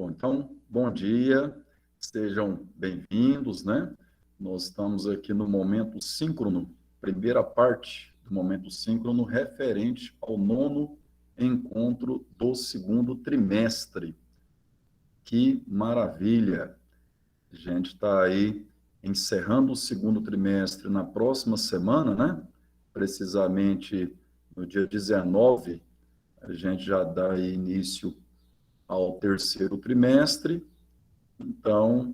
Bom, então, bom dia, sejam bem-vindos, né? Nós estamos aqui no momento síncrono, primeira parte do momento síncrono referente ao 9º encontro do segundo trimestre. Que maravilha! A gente está aí encerrando o segundo trimestre na próxima semana, né? Precisamente no dia 19, a gente já dá aí início ao terceiro trimestre. Então,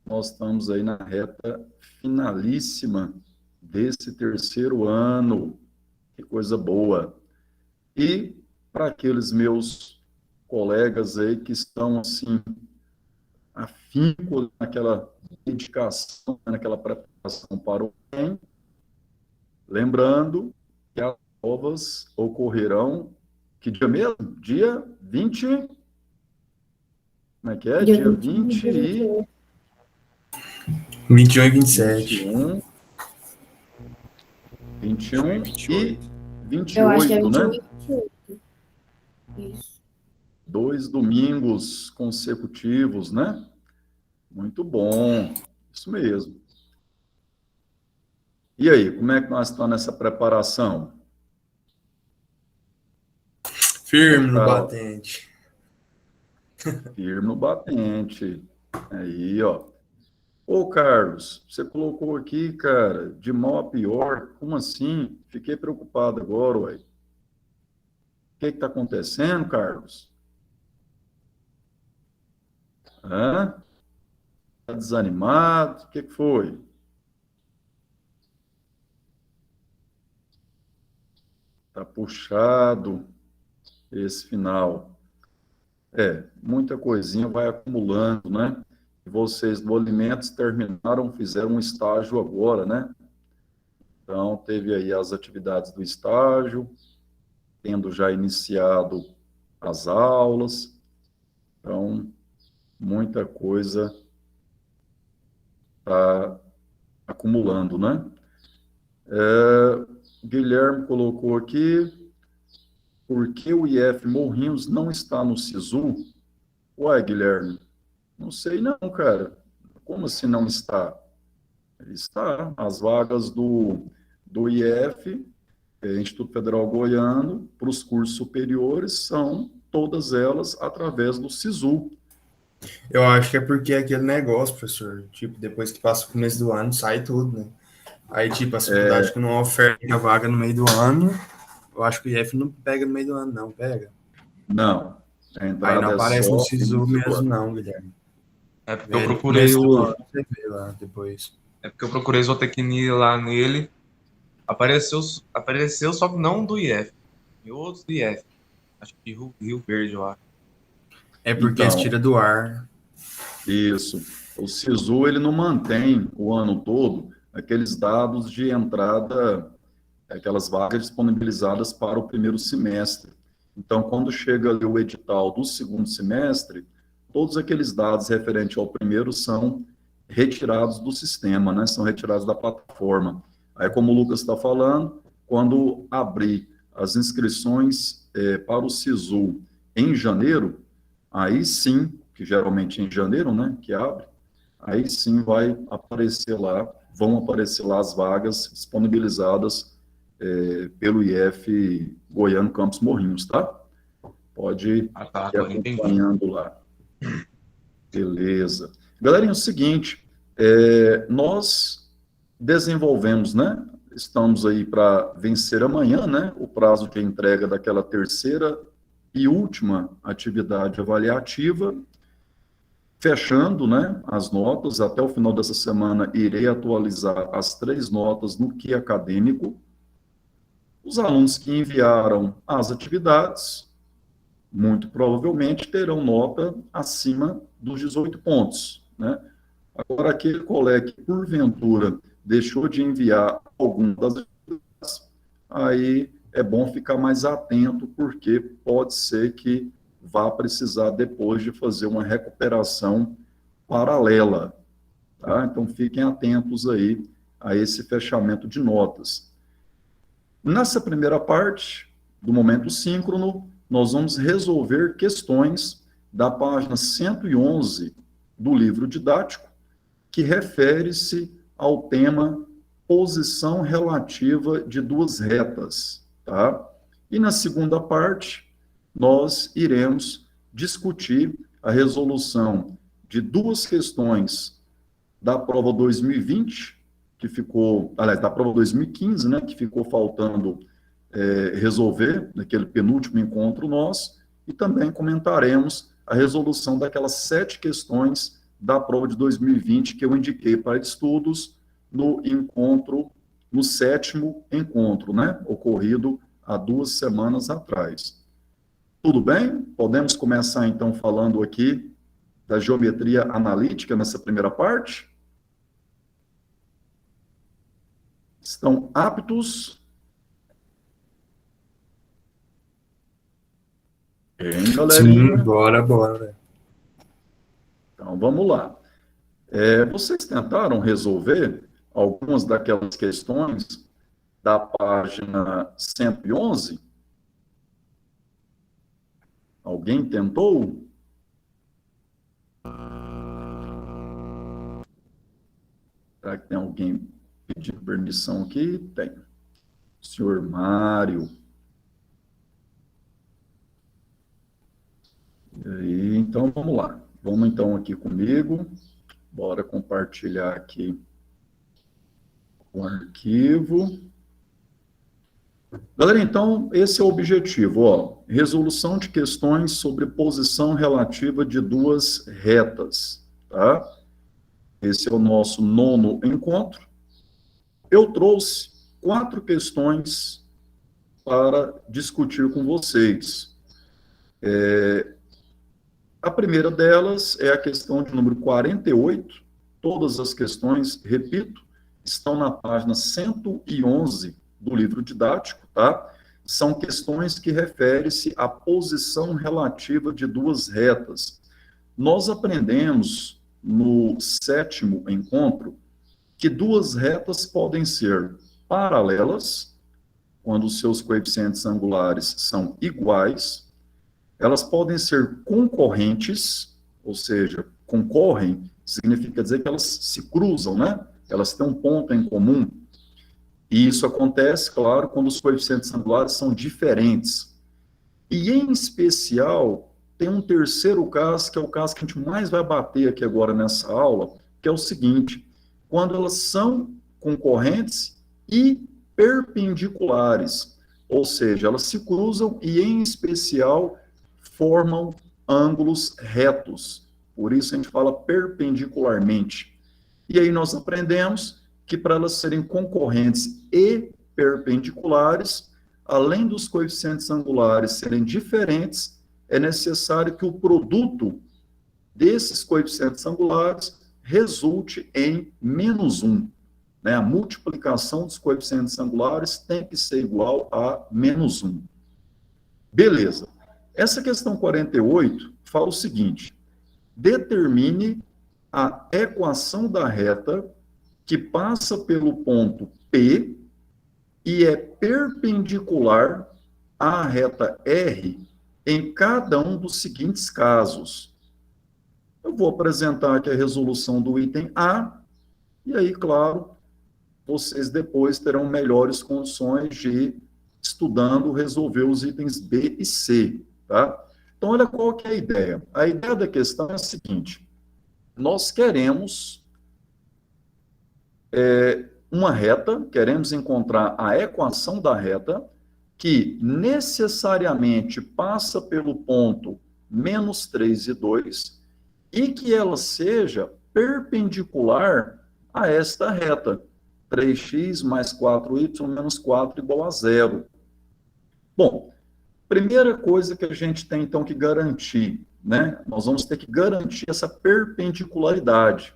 nós estamos aí na reta finalíssima desse terceiro ano. Que coisa boa! E para aqueles meus colegas aí que estão, assim, afinco naquela dedicação, naquela preparação para o Enem, lembrando que as provas ocorrerão, que dia mesmo? Dia 20, como é que é? Dia 20 e... 21 e 27. 21 e 28, Eu acho que é 21 né? e 28. Isso. 2 domingos consecutivos, né? Muito bom, isso mesmo. E aí, como é que nós estamos nessa preparação? Firme no batente. Firme no batente. Aí, ó. Ô, Carlos, você colocou aqui, cara, de mal a pior. Como assim? Fiquei preocupado agora, ué. O que está acontecendo, Carlos? Hã? Tá desanimado? O que foi? Tá puxado esse final. Muita coisinha vai acumulando, né? E vocês do Alimentos terminaram, fizeram um estágio agora, né? Então, teve aí as atividades do estágio, tendo já iniciado as aulas. Então, muita coisa está acumulando, né? Guilherme colocou aqui, por que o IF Morrinhos não está no SISU? Ué, Guilherme, não sei não, cara. Como assim não está? Ele está. As vagas do IF, Instituto Federal Goiano, para os cursos superiores, são todas elas através do SISU. Eu acho que é porque é aquele negócio, professor, tipo, depois que passa o começo do ano, sai tudo, né? Aí, tipo, a faculdade que não oferta a vaga no meio do ano, eu acho que o IF não pega no meio do ano, não, pega. Não, a Aí entrada não é aparece no só SISU mesmo, não, Guilherme. É porque eu procurei Você vê lá depois. É porque eu procurei zootecnia lá nele. Apareceu, só que não do IF. Em outros do IF. Acho que Rio Verde, eu acho. É porque eles tiram do ar. Isso. O SISU, ele não mantém o ano todo aqueles dados de entrada, aquelas vagas disponibilizadas para o primeiro semestre. Então, quando chega ali o edital do segundo semestre, todos aqueles dados referentes ao primeiro são retirados do sistema, né? São retirados da plataforma. Aí, como o Lucas está falando, quando abrir as inscrições para o SISU em janeiro, aí sim, que geralmente é em janeiro, né, que abre, aí sim vão aparecer lá as vagas disponibilizadas pelo IF Goiano Campos Morrinhos, tá? Pode ir acompanhando lá. Beleza. Galerinha, é o seguinte, nós desenvolvemos, né, estamos aí para vencer amanhã, né, o prazo de entrega daquela terceira e última atividade avaliativa, fechando, né, as notas. Até o final dessa semana irei atualizar as 3 notas no que acadêmico. Os alunos que enviaram as atividades, muito provavelmente terão nota acima dos 18 pontos, né? Agora, aquele colega que, porventura, deixou de enviar alguma das atividades, aí é bom ficar mais atento, porque pode ser que vá precisar depois de fazer uma recuperação paralela, tá? Então, fiquem atentos aí a esse fechamento de notas. Nessa primeira parte do momento síncrono, nós vamos resolver questões da página 111 do livro didático, que refere-se ao tema posição relativa de duas retas, tá? E na segunda parte, nós iremos discutir a resolução de duas questões da prova 2020, que ficou, aliás, da prova 2015, né, que ficou faltando resolver naquele penúltimo encontro nosso, e também comentaremos a resolução daquelas 7 questões da prova de 2020 que eu indiquei para estudos no encontro, no 7º encontro, né, ocorrido há 2 semanas atrás. Tudo bem? Podemos começar, então, falando aqui da geometria analítica nessa primeira parte? Estão aptos? Bem, galerinha? Sim, bora. Então, vamos lá. Vocês tentaram resolver algumas daquelas questões da página 111? Alguém tentou? Será que tem alguém pedindo permissão aqui? Tem. Senhor Mário. E aí, então, vamos lá. Vamos, então, aqui comigo. Bora compartilhar aqui o arquivo. Galera, então, esse é o objetivo, ó. Resolução de questões sobre posição relativa de duas retas, tá? Esse é o nosso 9º encontro. Eu trouxe 4 questões para discutir com vocês. A primeira delas é a questão de número 48. Todas as questões, repito, estão na página 111 do livro didático, tá? São questões que referem-se à posição relativa de duas retas. Nós aprendemos no 7º encontro que duas retas podem ser paralelas, quando os seus coeficientes angulares são iguais. Elas podem ser concorrentes, ou seja, concorrem, significa dizer que elas se cruzam, né? Elas têm um ponto em comum. E isso acontece, claro, quando os coeficientes angulares são diferentes. E, em especial, tem um terceiro caso, que é o caso que a gente mais vai bater aqui agora nessa aula, que é o seguinte: quando elas são concorrentes e perpendiculares, ou seja, elas se cruzam e, em especial, formam ângulos retos. Por isso a gente fala perpendicularmente. E aí nós aprendemos que para elas serem concorrentes e perpendiculares, além dos coeficientes angulares serem diferentes, é necessário que o produto desses coeficientes angulares resulte em -1. Né? A multiplicação dos coeficientes angulares tem que ser igual a -1. Beleza. Essa questão 48 fala o seguinte: determine a equação da reta que passa pelo ponto P e é perpendicular à reta R em cada um dos seguintes casos. Eu vou apresentar aqui a resolução do item A, e aí, claro, vocês depois terão melhores condições de, estudando, resolver os itens B e C, tá? Então, olha qual que é a ideia. A ideia da questão é a seguinte: nós queremos uma reta, queremos encontrar a equação da reta que necessariamente passa pelo ponto -3 e 2 e que ela seja perpendicular a esta reta, 3x mais 4y menos 4 igual a 0. Bom, primeira coisa que a gente tem, então, que garantir, né? Nós vamos ter que garantir essa perpendicularidade.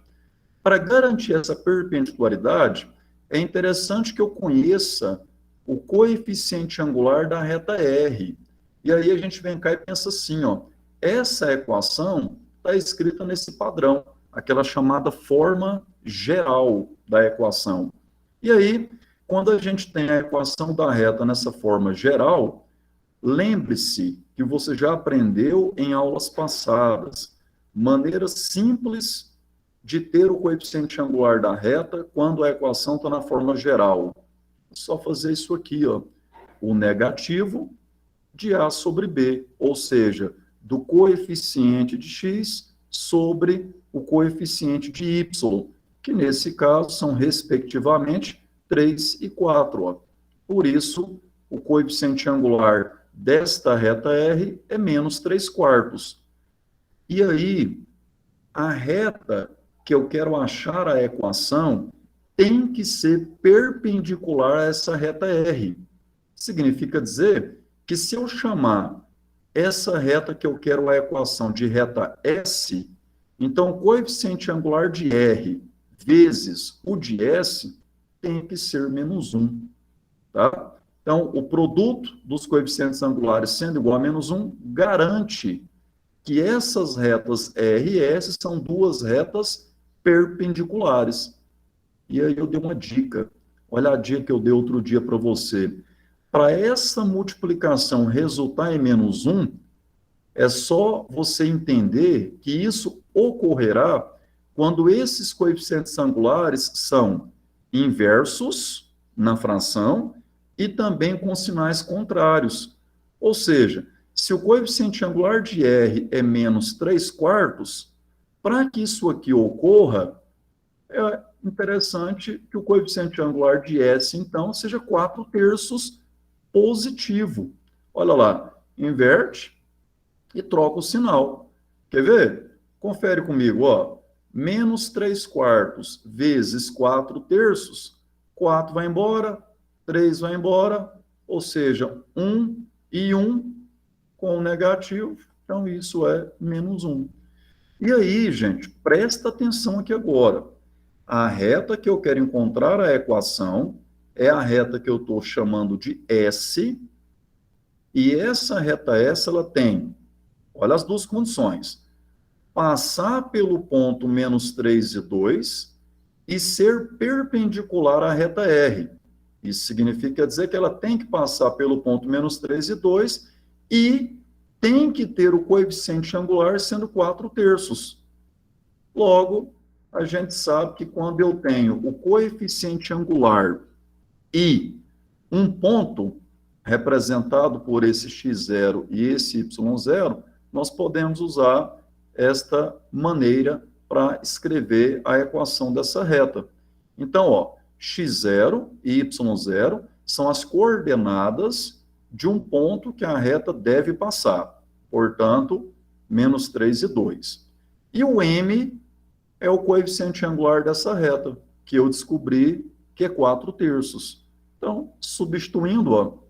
Para garantir essa perpendicularidade, é interessante que eu conheça o coeficiente angular da reta R. E aí a gente vem cá e pensa assim, ó, essa equação está escrita nesse padrão, aquela chamada forma geral da equação. E aí, quando a gente tem a equação da reta nessa forma geral, lembre-se que você já aprendeu em aulas passadas maneiras simples de ter o coeficiente angular da reta quando a equação está na forma geral. É só fazer isso aqui, ó. O negativo de A sobre B, ou seja, do coeficiente de x sobre o coeficiente de y, que nesse caso são, respectivamente, 3 e 4. Ó. Por isso, o coeficiente angular desta reta R é menos 3 quartos. E aí, a reta que eu quero achar a equação tem que ser perpendicular a essa reta R. Significa dizer que se eu chamar essa reta que eu quero a equação de reta S, então o coeficiente angular de R vezes o de S tem que ser menos 1. Tá? Então, o produto dos coeficientes angulares sendo igual a menos 1 garante que essas retas R e S são duas retas perpendiculares. E aí eu dei uma dica. Olha a dica que eu dei outro dia para você. Para essa multiplicação resultar em menos 1, é só você entender que isso ocorrerá quando esses coeficientes angulares são inversos na fração e também com sinais contrários. Ou seja, se o coeficiente angular de R é menos 3 quartos, para que isso aqui ocorra, é interessante que o coeficiente angular de S, então, seja 4 terços positivo. Olha lá, inverte e troca o sinal. Quer ver? Confere comigo, ó. Menos 3 quartos vezes 4 terços, 4 vai embora, 3 vai embora, ou seja, 1 e 1 com o negativo, então isso é menos 1. E aí, gente, presta atenção aqui agora. A reta que eu quero encontrar a equação é a reta que eu estou chamando de S, e essa reta S, ela tem, olha as duas condições, passar pelo ponto menos 3 e 2 e ser perpendicular à reta R. Isso significa dizer que ela tem que passar pelo ponto menos 3 e 2 e tem que ter o coeficiente angular sendo 4 terços. Logo, a gente sabe que quando eu tenho o coeficiente angular e um ponto representado por esse x0 e esse y0, nós podemos usar esta maneira para escrever a equação dessa reta. Então, ó, x0 e y0 são as coordenadas de um ponto que a reta deve passar. Portanto, menos 3 e 2. E o m é o coeficiente angular dessa reta, que eu descobri que é 4 terços. Então, substituindo,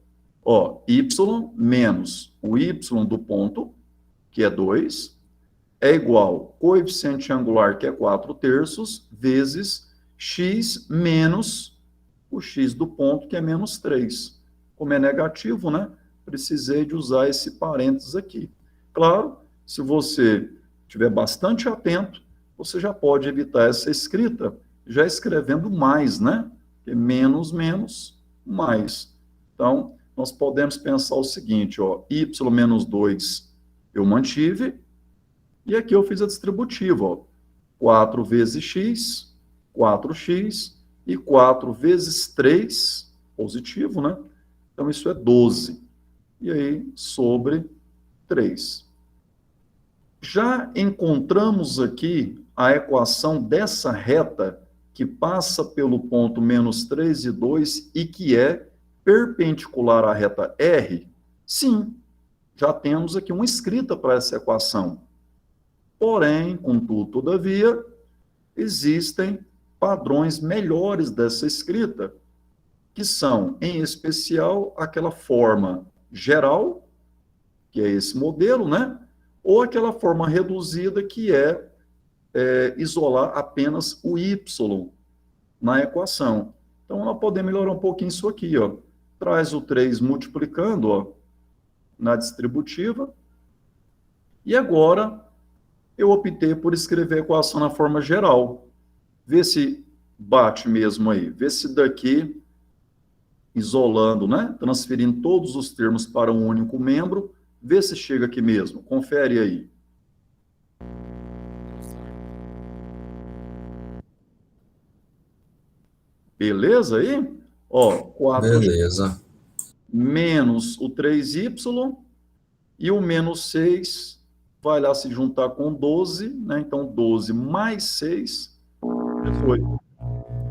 ó, y menos o y do ponto, que é 2, é igual coeficiente angular, que é 4 terços, vezes x menos o x do ponto, que é menos 3. Como é negativo, né? Precisei de usar esse parênteses aqui. Claro, se você estiver bastante atento, você já pode evitar essa escrita, já escrevendo mais, né? Que menos, menos, mais. Então, nós podemos pensar o seguinte, ó, y menos 2 eu mantive, e aqui eu fiz a distributiva, ó, 4 vezes x, 4x, e 4 vezes 3, positivo, né? Então, isso é 12. E aí, sobre 3. Já encontramos aqui a equação dessa reta que passa pelo ponto menos 3 e 2 e que é perpendicular à reta R? Sim, já temos aqui uma escrita para essa equação. Porém, contudo, todavia, existem padrões melhores dessa escrita, que são, em especial, aquela forma geral, que é esse modelo, né? Ou aquela forma reduzida, que é isolar apenas o y na equação. Então, nós podemos melhorar um pouquinho isso aqui, ó. Traz o 3 multiplicando, ó, na distributiva. E agora, eu optei por escrever a equação na forma geral. Vê se bate mesmo aí. Vê se daqui isolando, né? Transferindo todos os termos para um único membro, vê se chega aqui mesmo. Confere aí. Beleza aí? Ó, 4 Beleza. menos o 3y e o menos 6 vai lá se juntar com 12, né? Então, 12 mais 6, 18.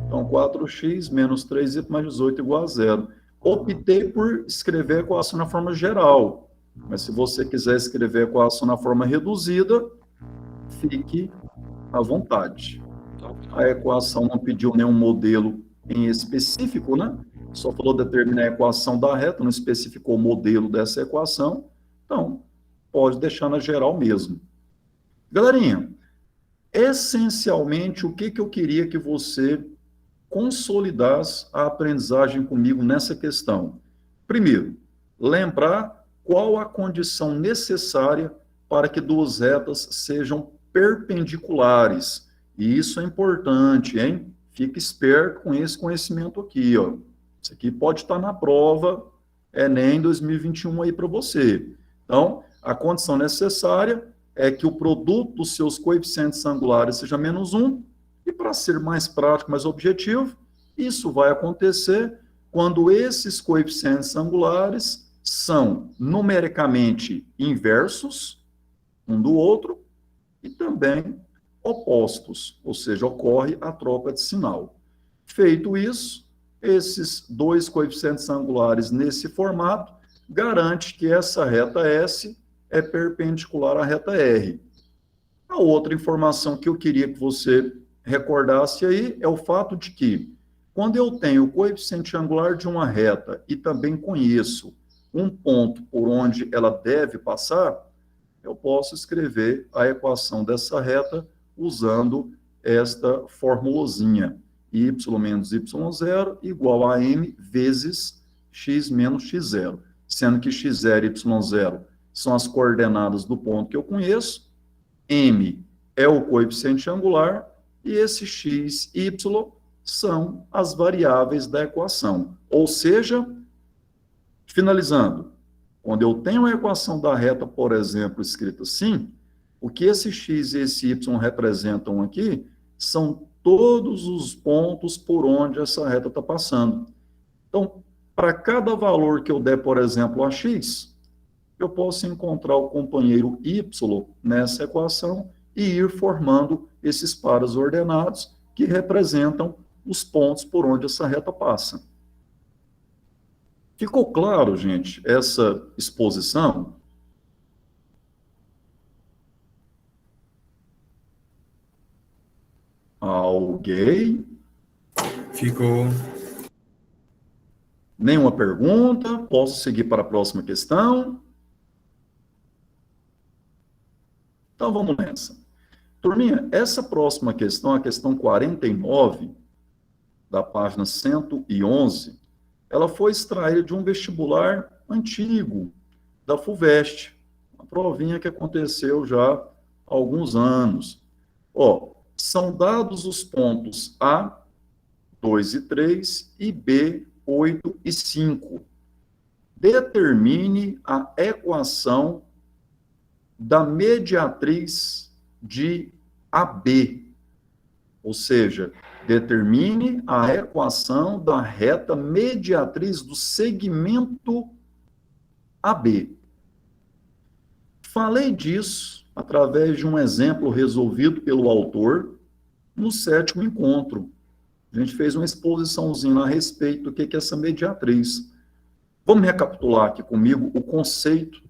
Então, 4x menos 3y mais 18 igual a 0. Optei por escrever a equação na forma geral, mas se você quiser escrever a equação na forma reduzida, fique à vontade. A equação não pediu nenhum modelo em específico, né? Só falou determinar a equação da reta, não especificou o modelo dessa equação, então pode deixar na geral mesmo. Galerinha, essencialmente, o que eu queria que você consolidasse a aprendizagem comigo nessa questão? Primeiro, lembrar qual a condição necessária para que duas retas sejam perpendiculares. E isso é importante, hein? Fique esperto com esse conhecimento aqui, ó. Isso aqui pode estar na prova Enem 2021 aí para você. Então, a condição necessária é que o produto dos seus coeficientes angulares seja menos 1, e para ser mais prático, mais objetivo, isso vai acontecer quando esses coeficientes angulares são numericamente inversos um do outro e também opostos, ou seja, ocorre a troca de sinal. Feito isso, esses dois coeficientes angulares nesse formato garante que essa reta S é perpendicular à reta R. A outra informação que eu queria que você recordasse aí é o fato de que, quando eu tenho o coeficiente angular de uma reta e também conheço um ponto por onde ela deve passar, eu posso escrever a equação dessa reta usando esta formulazinha. Y menos y0 igual a m vezes x menos x0, sendo que x0 e y0 são as coordenadas do ponto que eu conheço, m é o coeficiente angular e esse x, y são as variáveis da equação. Ou seja, finalizando, quando eu tenho a equação da reta, por exemplo, escrita assim, o que esse x e esse y representam aqui são todos os pontos por onde essa reta está passando. Então, para cada valor que eu der, por exemplo, a x, eu posso encontrar o companheiro y nessa equação e ir formando esses pares ordenados que representam os pontos por onde essa reta passa. Ficou claro, gente, essa exposição? Alguém? Ficou. Nenhuma pergunta? Posso seguir para a próxima questão? Então, vamos nessa. Turminha, essa próxima questão, a questão 49, da página 111, ela foi extraída de um vestibular antigo, da FUVEST, uma provinha que aconteceu já há alguns anos. Ó, são dados os pontos A, 2 e 3, e B, 8 e 5. Determine a equação da mediatriz de AB. Ou seja, determine a equação da reta mediatriz do segmento AB. Falei disso através de um exemplo resolvido pelo autor no 7º encontro. A gente fez uma exposiçãozinha a respeito do que é essa mediatriz. Vamos recapitular aqui comigo o conceito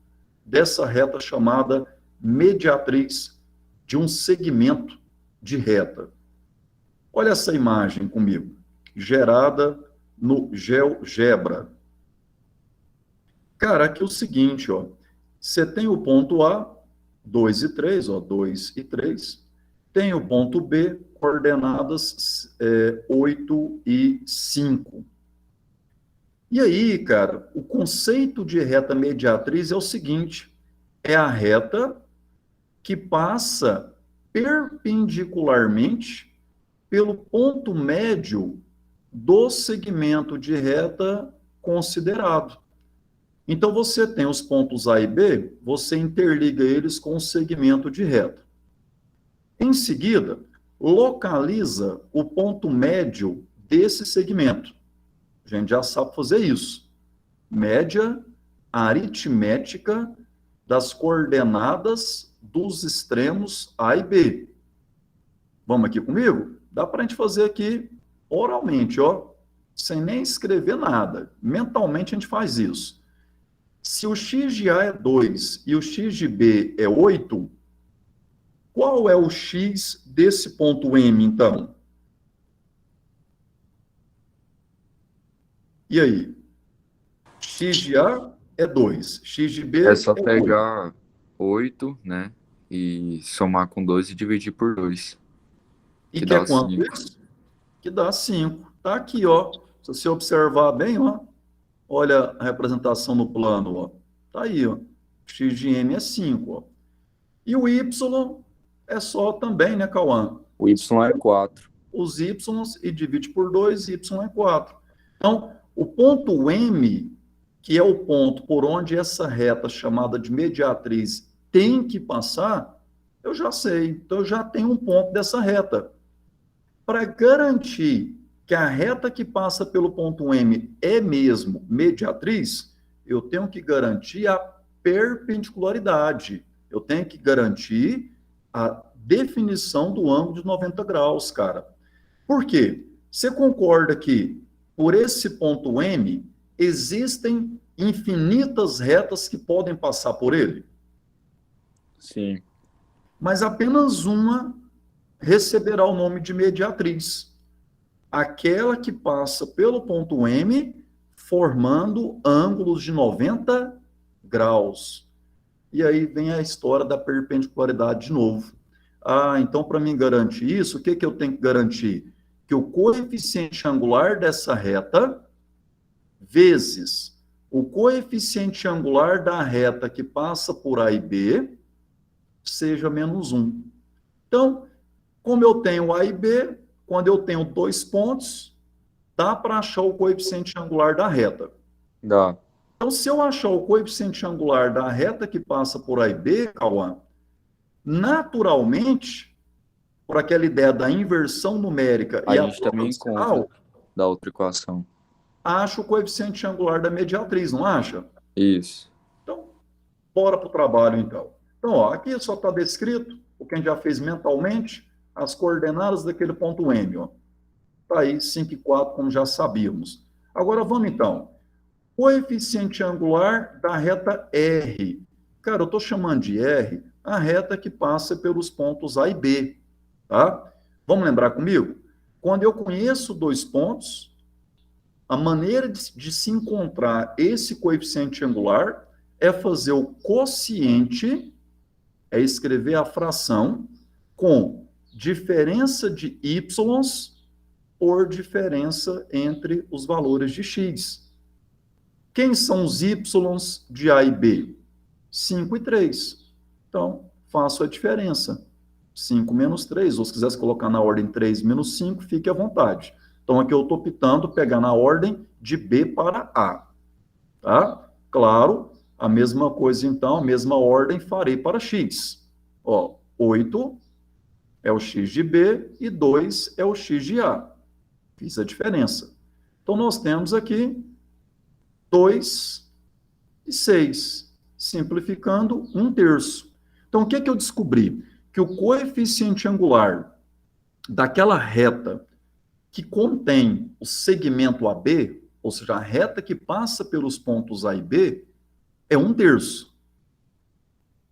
dessa reta chamada mediatriz de um segmento de reta. Olha essa imagem comigo, gerada no GeoGebra. Cara, aqui é o seguinte, ó, você tem o ponto A, 2 e 3, ó, 2 e 3, tem o ponto B, coordenadas 8 e 5. E aí, cara, o conceito de reta mediatriz é o seguinte, é a reta que passa perpendicularmente pelo ponto médio do segmento de reta considerado. Então, você tem os pontos A e B, você interliga eles com o segmento de reta. Em seguida, localiza o ponto médio desse segmento. A gente já sabe fazer isso. Média aritmética das coordenadas dos extremos A e B. Vamos aqui comigo? Dá para a gente fazer aqui oralmente, ó, sem nem escrever nada. Mentalmente a gente faz isso. Se o x de A é 2 e o x de B é 8, qual é o x desse ponto M, então? E aí? X de A é 2, x de B É só 8. pegar 8, né? E somar com 2 e dividir por 2. E que que é dá quanto 5. isso? Que dá 5. Tá aqui, ó. Se você observar bem, ó, olha a representação no plano, ó. Tá aí, ó. X de M é 5, ó. E o Y é só também, né, Cauã? O y é 4. Os Y e divide por 2, Y é 4. Então, o ponto M, que é o ponto por onde essa reta chamada de mediatriz tem que passar, eu já sei. Então, eu já tenho um ponto dessa reta. Para garantir que a reta que passa pelo ponto M é mesmo mediatriz, eu tenho que garantir a perpendicularidade. Eu tenho que garantir a definição do ângulo de 90 graus, cara. Por quê? Você concorda que, por esse ponto M, existem infinitas retas que podem passar por ele? Sim. Mas apenas uma receberá o nome de mediatriz. Aquela que passa pelo ponto M, formando ângulos de 90 graus. E aí vem a história da perpendicularidade de novo. Ah, então para mim garantir isso, o que eu tenho que garantir? Que o coeficiente angular dessa reta vezes o coeficiente angular da reta que passa por A e B seja menos 1. Então, como eu tenho A e B, quando eu tenho 2 pontos, dá para achar o coeficiente angular da reta. Dá. Então, se eu achar o coeficiente angular da reta que passa por A e B, Cauã, naturalmente, por aquela ideia da inversão numérica A e a gente também proporcional, encontra da outra equação. acha o coeficiente angular da mediatriz, não acha? Isso. Então, bora para o trabalho, então. Então, ó, aqui só está descrito o que a gente já fez mentalmente, as coordenadas daquele ponto M, ó. Está aí 5 e 4, como já sabíamos. Agora, vamos então. Coeficiente angular da reta R. Cara, eu estou chamando de R a reta que passa pelos pontos A e B, tá? Vamos lembrar comigo? Quando eu conheço 2 pontos, a maneira de se encontrar esse coeficiente angular é fazer o quociente, é escrever a fração com diferença de y por diferença entre os valores de x. Quem são os y de A e B? 5 e 3. Então, faço a diferença. 5 menos 3, ou se quisesse colocar na ordem 3 menos 5, fique à vontade. Então, aqui eu estou optando pegar na ordem de B para A. Tá? Claro, a mesma coisa, então, a mesma ordem farei para x. Ó, 8 é o x de B e 2 é o x de A. Fiz a diferença. Então, nós temos aqui 2 e 6, simplificando 1/3. Então, o que eu descobri? Que o coeficiente angular daquela reta que contém o segmento AB, ou seja, a reta que passa pelos pontos A e B, é 1/3.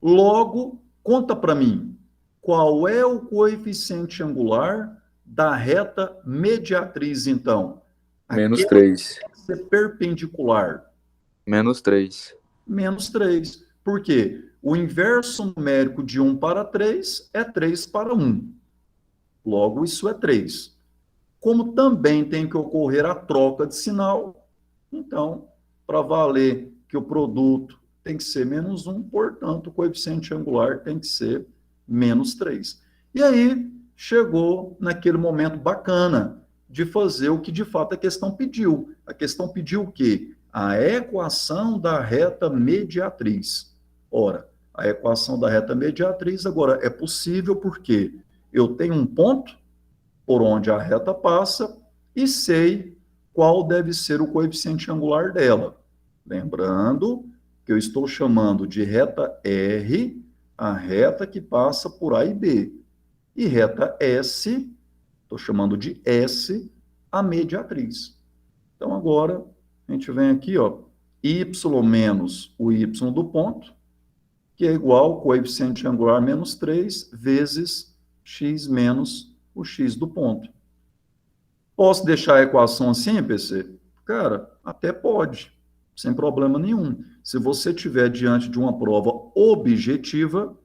Logo, conta para mim, qual é o coeficiente angular da reta mediatriz, então? Menos Aquela 3. que tem que ser perpendicular. Menos 3. Menos 3. Por quê? O inverso numérico de 1 para 3 é 3 para 1. Logo, isso é 3. Como também tem que ocorrer a troca de sinal, então, para valer que o produto tem que ser menos 1, portanto, o coeficiente angular tem que ser menos 3. E aí, chegou naquele momento bacana de fazer o que, de fato, a questão pediu. A questão pediu o quê? a equação da reta mediatriz. Ora, a equação da reta mediatriz agora é possível porque eu tenho um ponto por onde a reta passa e sei qual deve ser o coeficiente angular dela. Lembrando que eu estou chamando de reta R a reta que passa por A e B. E reta S, estou chamando de S, a mediatriz. Então, agora, a gente vem aqui, ó, y menos o y do ponto, que é igual ao coeficiente angular menos 3 vezes x menos o x do ponto. Posso deixar a equação assim, PC? Cara, até pode, sem problema nenhum. Se você estiver diante de uma prova objetiva,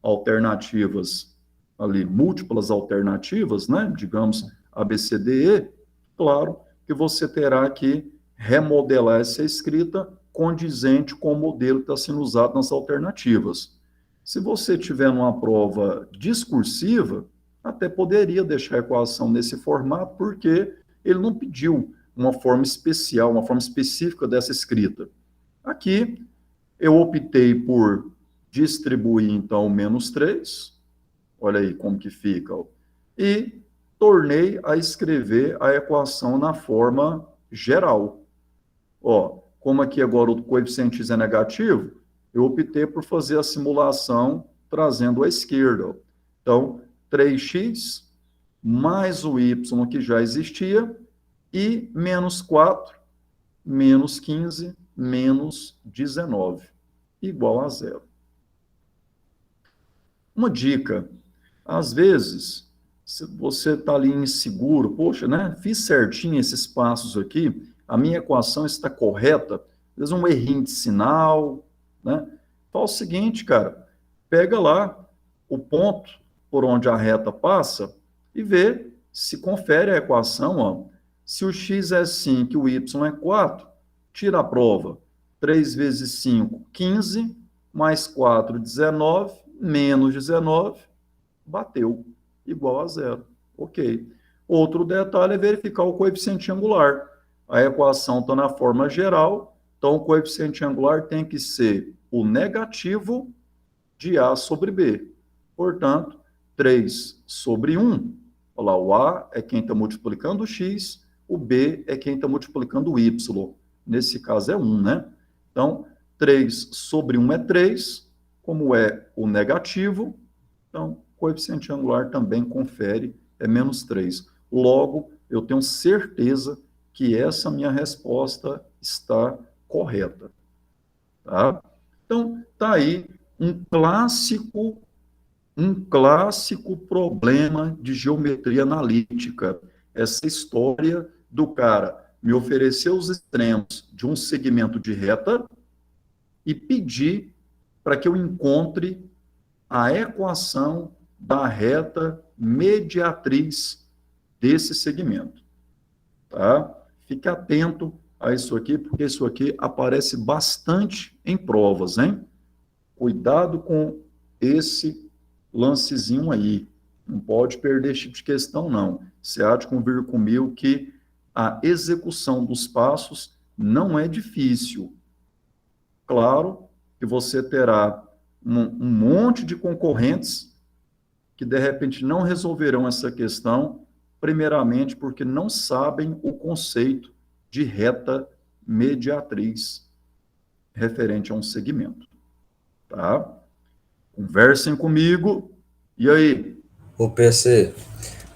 alternativas ali, múltiplas alternativas, né? Digamos, A, B, C, D, E, claro que você terá que remodelar essa escrita condizente com o modelo que está sendo usado nas alternativas. Se você tiver numa prova discursiva, até poderia deixar a equação nesse formato, porque ele não pediu uma forma especial, uma forma específica dessa escrita. Aqui, eu optei por distribuir, então, menos 3, olha aí como que fica, ó, e tornei a escrever a equação na forma geral. Ó, como aqui agora o coeficiente x é negativo, eu optei por fazer a simulação trazendo à esquerda. Ó. Então, 3x mais o y que já existia e menos 4, menos 15, menos 19, igual a 0. Uma dica, às vezes, se você está ali inseguro, poxa, né, fiz certinho esses passos aqui, a minha equação está correta, às vezes um errinho de sinal, né? Faz o seguinte, cara, pega lá o ponto por onde a reta passa e vê se confere a equação, ó. Se o x é 5 e o y é 4, tira a prova. 3 vezes 5, 15, mais 4, 19, menos 19, bateu, igual a 0. Ok. Outro detalhe é verificar o coeficiente angular. A equação está na forma geral, então o coeficiente angular tem que ser o negativo de A sobre B. Portanto, 3 sobre 1, olha lá, o A é quem está multiplicando o x, o B é quem está multiplicando o y. Nesse caso é 1, né? Então, 3 sobre 1 é 3, como é o negativo, então, coeficiente angular também confere, é menos 3. Logo, eu tenho certeza que essa minha resposta está correta. Tá? Então, está aí um clássico problema de geometria analítica. Essa história do cara me oferecer os extremos de um segmento de reta e pedir para que eu encontre a equação da reta mediatriz desse segmento. Tá? Fique atento a isso aqui, porque isso aqui aparece bastante em provas, hein? Cuidado com esse lancezinho aí. Não pode perder esse tipo de questão, não. Você há de convir comigo que a execução dos passos não é difícil. Claro que você terá um monte de concorrentes que, de repente, não resolverão essa questão, primeiramente porque não sabem o conceito de reta mediatriz referente a um segmento. Tá? Conversem comigo. E aí? O PC,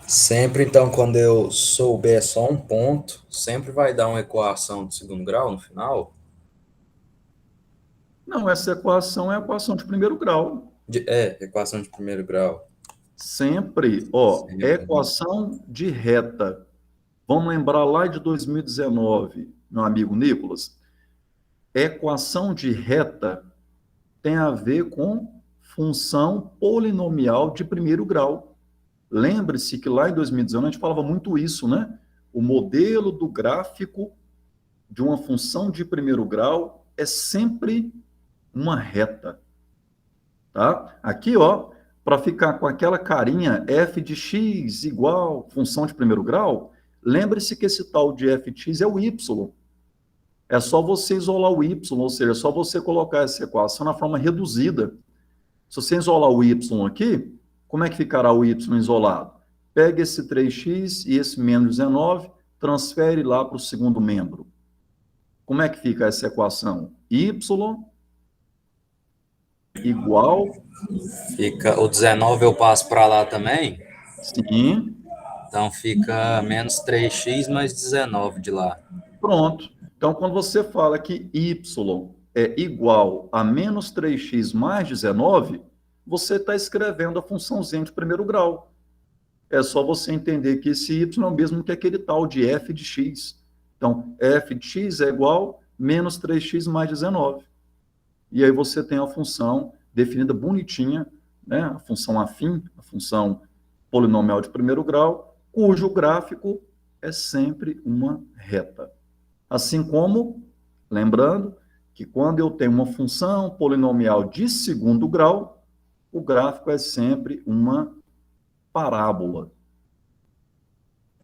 sempre então, quando eu souber só um ponto, sempre vai dar uma equação de segundo grau no final? Não, essa equação é a equação de primeiro grau. Equação de primeiro grau. Sempre, ó, equação de reta. Vamos lembrar lá de 2019, meu amigo Nicolas. Equação de reta tem a ver com função polinomial de primeiro grau. Lembre-se que lá em 2019 a gente falava muito isso, né? O modelo do gráfico de uma função de primeiro grau é sempre uma reta. Tá? Aqui, ó, para ficar com aquela carinha f de x igual função de primeiro grau, lembre-se que esse tal de f de x é o y. É só você isolar o y, ou seja, é só você colocar essa equação na forma reduzida. Se você isolar o y aqui, como é que ficará o y isolado? Pega esse 3x e esse menos 19, transfere lá para o segundo membro. Como é que fica essa equação? Y igual, Fica, o 19 eu passo para lá também, sim, então fica menos 3x mais 19 de lá. pronto. Então, quando você fala que y é igual a menos 3x mais 19, você está escrevendo a funçãozinha de primeiro grau. É só você entender que esse y é o mesmo que aquele tal de f de x. Então, f de x é igual a menos 3x mais 19. E aí você tem a função definida bonitinha, né? A função afim, a função polinomial de primeiro grau, cujo gráfico é sempre uma reta. Assim como, lembrando, que quando eu tenho uma função polinomial de segundo grau, o gráfico é sempre uma parábola.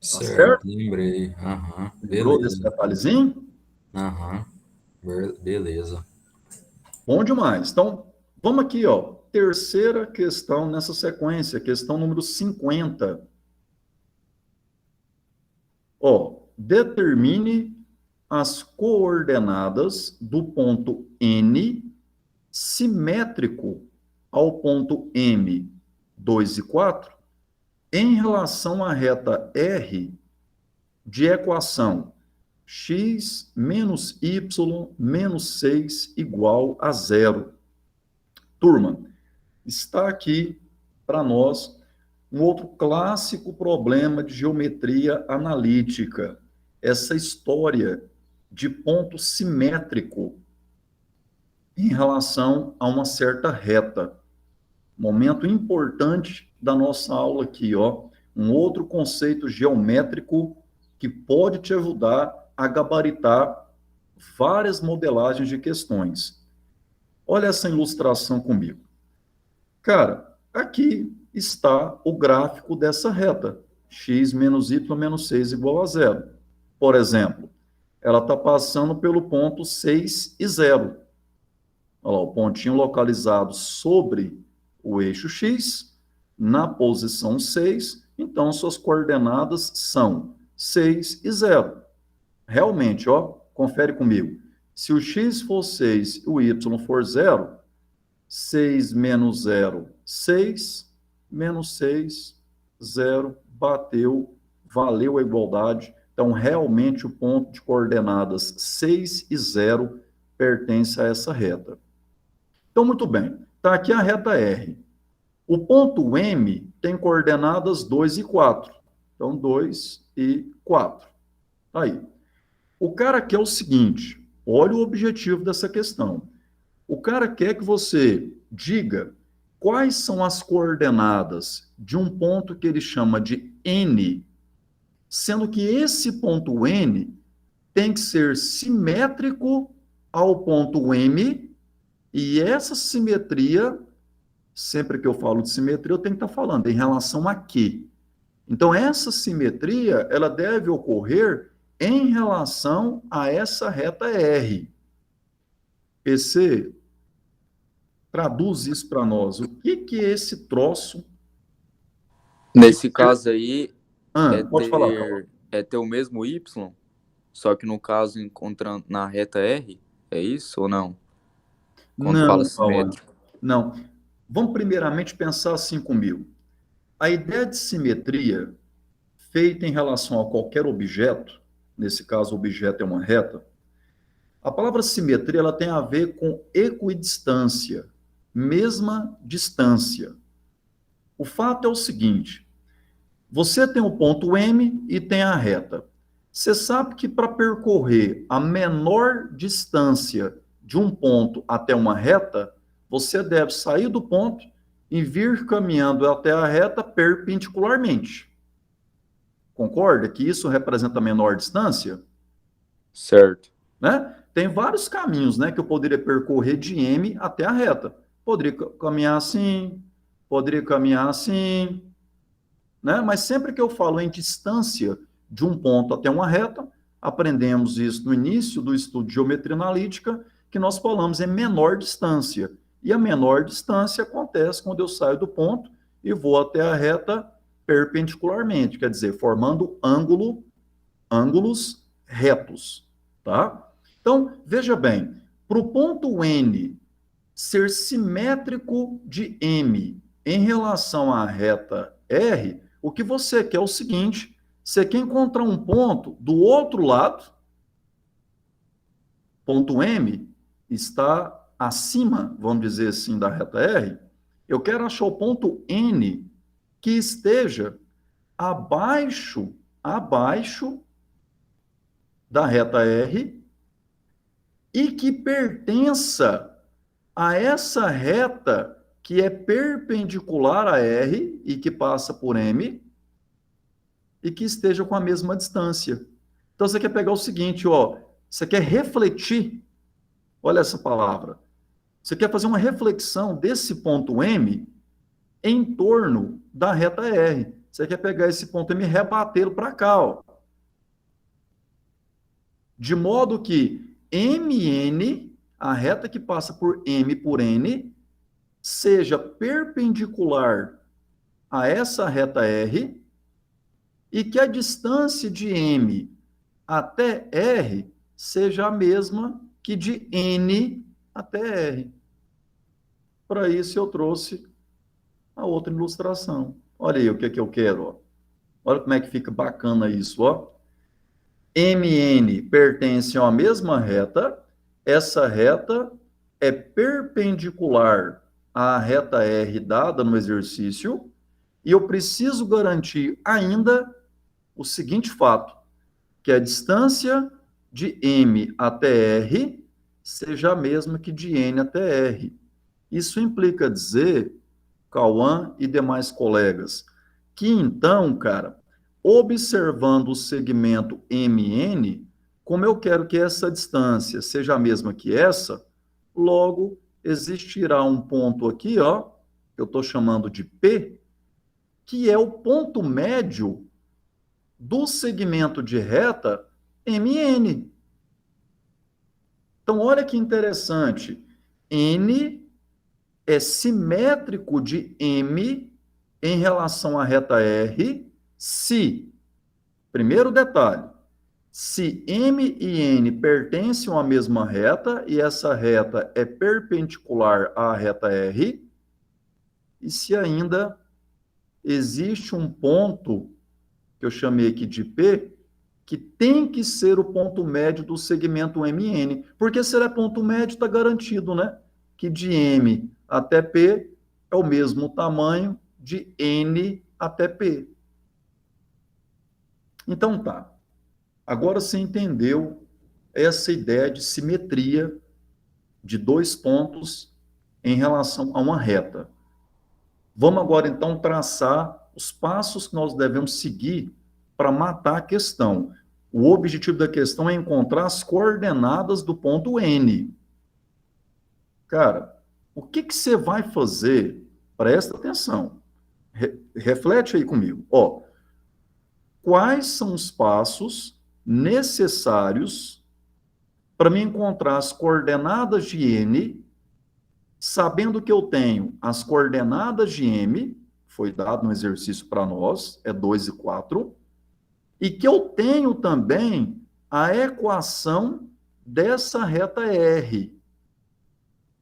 Tá certo? Lembrei. Aham, Lembrou desse beleza. detalhezinho? Aham, beleza. Bom demais. Então, vamos aqui, ó. Terceira questão nessa sequência, questão número 50. Ó, determine as coordenadas do ponto N simétrico ao ponto M, 2 e 4, em relação à reta R de equação x menos y menos 6 igual a 0. Turma, está aqui para nós um outro clássico problema de geometria analítica, essa história de ponto simétrico em relação a uma certa reta. Momento importante da nossa aula aqui, ó, um outro conceito geométrico que pode te ajudar a gabaritar várias modelagens de questões. Olha essa ilustração comigo. Cara, aqui está o gráfico dessa reta, x menos y menos 6 igual a 0. Por exemplo, ela está passando pelo ponto 6 e 0. Olha lá, o pontinho localizado sobre o eixo x, na posição 6, então suas coordenadas são 6 e 0. Realmente, ó, confere comigo. Se o x for 6 e o y for 0, 6 menos 0, 6, menos 6, 0, bateu, valeu a igualdade. Então, realmente, o ponto de coordenadas 6 e 0 pertence a essa reta. Então, muito bem. Está aqui a reta R. O ponto M tem coordenadas 2 e 4. Então, 2 e 4. Aí. O cara quer o seguinte, olha o objetivo dessa questão. O cara quer que você diga quais são as coordenadas de um ponto que ele chama de N, sendo que esse ponto N tem que ser simétrico ao ponto M, e essa simetria, sempre que eu falo de simetria, eu tenho que estar falando em relação a quê? Então, essa simetria, ela deve ocorrer em relação a essa reta R. PC, traduz isso para nós. O que é esse troço? Nesse caso aí, Pode falar, Carol. é ter o mesmo y, só que no caso encontrando na reta R, é isso ou não? Quando Não, fala Paulo, simétrico. não. Vamos primeiramente pensar assim comigo. A ideia de simetria feita em relação a qualquer objeto, nesse caso o objeto é uma reta, a palavra simetria ela tem a ver com equidistância, mesma distância. O fato é o seguinte, você tem o ponto M e tem a reta. Você sabe que para percorrer a menor distância de um ponto até uma reta, você deve sair do ponto e vir caminhando até a reta perpendicularmente. Concorda que isso representa a menor distância? Certo. Né? Tem vários caminhos, né, que eu poderia percorrer de M até a reta. Poderia caminhar assim, né? Mas sempre que eu falo em distância de um ponto até uma reta, aprendemos isso no início do estudo de geometria analítica, que nós falamos em menor distância. E a menor distância acontece quando eu saio do ponto e vou até a reta perpendicularmente, quer dizer, formando ângulos retos, tá? Então, veja bem, para o ponto N ser simétrico de M em relação à reta R, o que você quer é o seguinte: você quer encontrar um ponto do outro lado, ponto M está acima, vamos dizer assim, da reta R, eu quero achar o ponto N que esteja abaixo da reta R e que pertença a essa reta que é perpendicular a R e que passa por M e que esteja com a mesma distância. Então você quer pegar o seguinte, ó, você quer refletir, olha essa palavra, você quer fazer uma reflexão desse ponto M em torno da reta R. Você quer pegar esse ponto M e rebatê-lo para cá, ó. De modo que MN, a reta que passa por M por N, seja perpendicular a essa reta R e que a distância de M até R seja a mesma que de N até R. Para isso eu trouxe a outra ilustração. Olha aí o que é que eu quero, ó. Olha como é que fica bacana isso, ó. MN pertence a uma mesma reta, essa reta é perpendicular à reta R dada no exercício, e eu preciso garantir ainda o seguinte fato, que a distância de M até R seja a mesma que de N até R. Isso implica dizer, Cauã e demais colegas, que então, cara, observando o segmento MN, como eu quero que essa distância seja a mesma que essa, logo existirá um ponto aqui, ó, que eu estou chamando de P, que é o ponto médio do segmento de reta MN. Então, olha que interessante. N é simétrico de M em relação à reta R, se, primeiro detalhe, se M e N pertencem a uma mesma reta, e essa reta é perpendicular à reta R, e se ainda existe um ponto, que eu chamei aqui de P, que tem que ser o ponto médio do segmento MN, porque se ele é ponto médio, está garantido, né? Que de M até P é o mesmo tamanho de N até P. Então tá. Agora você entendeu essa ideia de simetria de dois pontos em relação a uma reta. Vamos agora então traçar os passos que nós devemos seguir para matar a questão. O objetivo da questão é encontrar as coordenadas do ponto N. Cara, o que você vai fazer? Presta atenção. Reflete aí comigo. Ó, quais são os passos necessários para me encontrar as coordenadas de N, sabendo que eu tenho as coordenadas de M, foi dado no exercício para nós, é 2 e 4, e que eu tenho também a equação dessa reta R.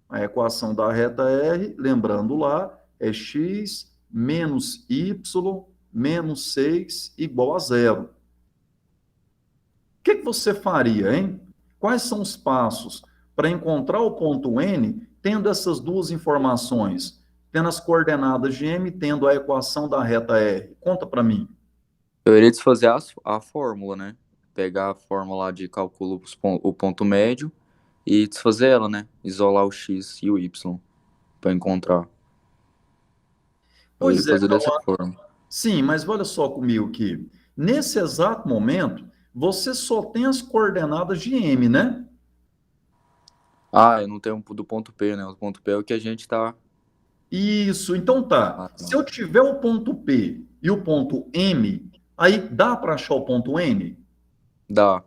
A equação da reta R, lembrando lá, é x menos y menos 6 igual a 0. O que você faria, hein? Quais são os passos para encontrar o ponto N, tendo essas duas informações, tendo as coordenadas de M, tendo a equação da reta R? Conta para mim. Eu iria desfazer a fórmula, né? Pegar a fórmula lá de cálculo o ponto médio e desfazer ela, né? Isolar o x e o y para encontrar. Eu iria fazer dessa forma. Sim, mas olha só comigo aqui. Nesse exato momento, você só tem as coordenadas de M, né? Ah, eu não tenho do ponto P, né? O ponto P é o que a gente tá... Isso, então tá. Ah, tá. Se eu tiver o ponto P e o ponto M, aí dá para achar o ponto N? Dá.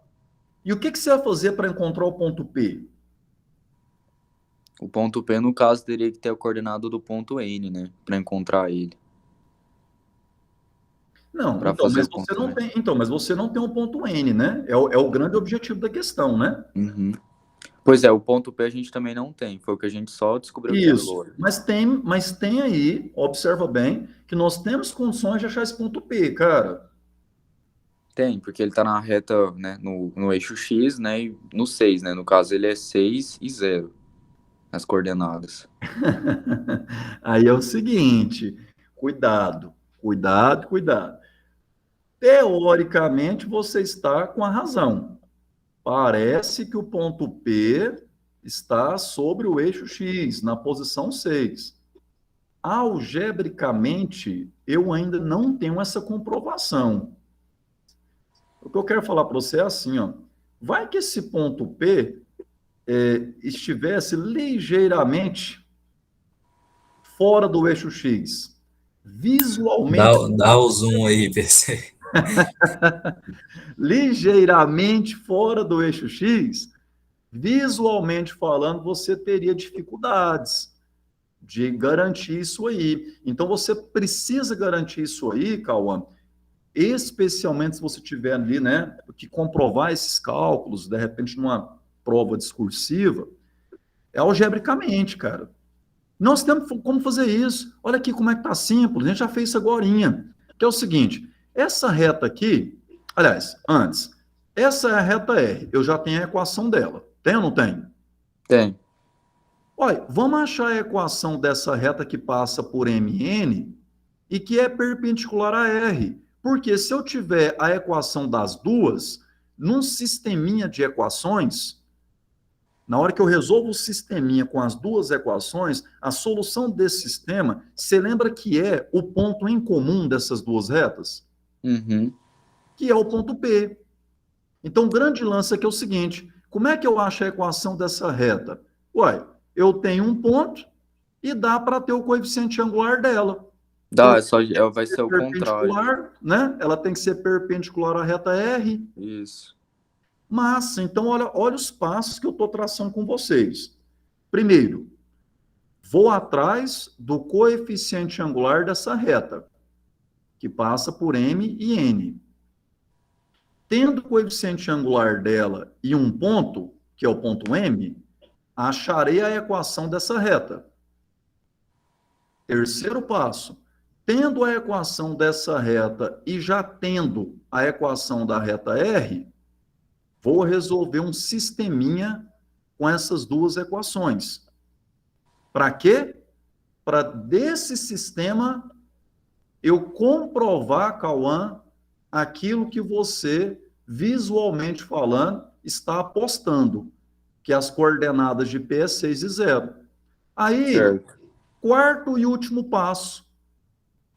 E o que que você vai fazer para encontrar o ponto P? O ponto P, no caso, teria que ter a coordenada do ponto N, né? Para encontrar ele. Não, Para então, fazer mas o você ponto não N. tem, então, mas você não tem um ponto N, né? É o grande objetivo da questão, né? Uhum. Pois é, o ponto P a gente também não tem. Foi o que a gente só descobriu aqui Isso. agora. Mas tem aí, observa bem, que nós temos condições de achar esse ponto P, cara. Tem, porque ele tá na reta, né, no eixo X, né, e no 6, né? No caso, ele é 6 e 0, as coordenadas. Aí é o seguinte, cuidado, cuidado, cuidado. Teoricamente, você está com a razão. Parece que o ponto P está sobre o eixo X, na posição 6. Algebricamente, eu ainda não tenho essa comprovação. O que eu quero falar para você é assim, ó. Vai que esse ponto P estivesse ligeiramente fora do eixo X. Dá, Visualmente, dá o zoom aí, PC. ligeiramente fora do eixo X, visualmente falando, você teria dificuldades de garantir isso aí. Então, você precisa garantir isso aí, Cauã, especialmente se você tiver ali, né, que comprovar esses cálculos, de repente, numa prova discursiva, é algebricamente, cara. Nós temos como fazer isso. Olha aqui como é que tá simples. A gente já fez isso agorinha. Que é o seguinte, essa reta aqui, aliás, antes, essa é a reta R. Eu já tenho a equação dela. Tem ou não tem? Tem. Olha, vamos achar a equação dessa reta que passa por MN e que é perpendicular a R. Porque se eu tiver a equação das duas, num sisteminha de equações, na hora que eu resolvo o sisteminha com as duas equações, a solução desse sistema, você lembra que é o ponto em comum dessas duas retas? Uhum. Que é o ponto P. Então, o grande lance aqui é o seguinte, como é que eu acho a equação dessa reta? Uai, eu tenho um ponto e dá para ter o coeficiente angular dela. Dá, Então, vai ser o contrário. perpendicular, né? Ela tem que ser perpendicular à reta R. Isso. Massa, então olha os passos que eu estou traçando com vocês. Primeiro, vou atrás do coeficiente angular dessa reta, que passa por M e N. Tendo o coeficiente angular dela e um ponto, que é o ponto M, acharei a equação dessa reta. Terceiro passo, tendo a equação dessa reta e já tendo a equação da reta R, vou resolver um sisteminha com essas duas equações. Para quê? Para desse sistema eu comprovar, Cauã, aquilo que você, visualmente falando, está apostando, que as coordenadas de P é 6 e 0. Aí, Certo. quarto e último passo.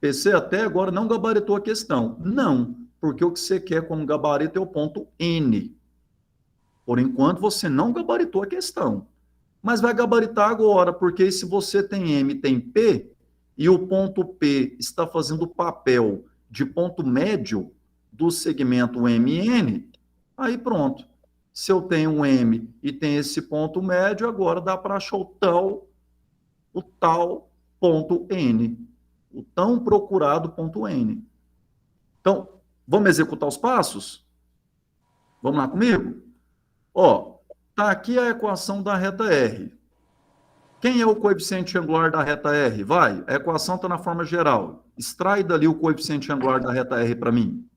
PC até agora não gabaritou a questão. Não, porque o que você quer como gabarito é o ponto N. Por enquanto, você não gabaritou a questão. Mas vai gabaritar agora, porque se você tem M, tem P, e o ponto P está fazendo o papel de ponto médio do segmento MN, aí pronto. Se eu tenho um M e tem esse ponto médio, agora dá para achar o tal ponto N. O tão procurado ponto N. Então, vamos executar os passos? Vamos lá comigo? Ó, tá aqui a equação da reta R. Quem é o coeficiente angular da reta R? Vai, a equação está na forma geral. Extrai dali o coeficiente angular da reta R para mim.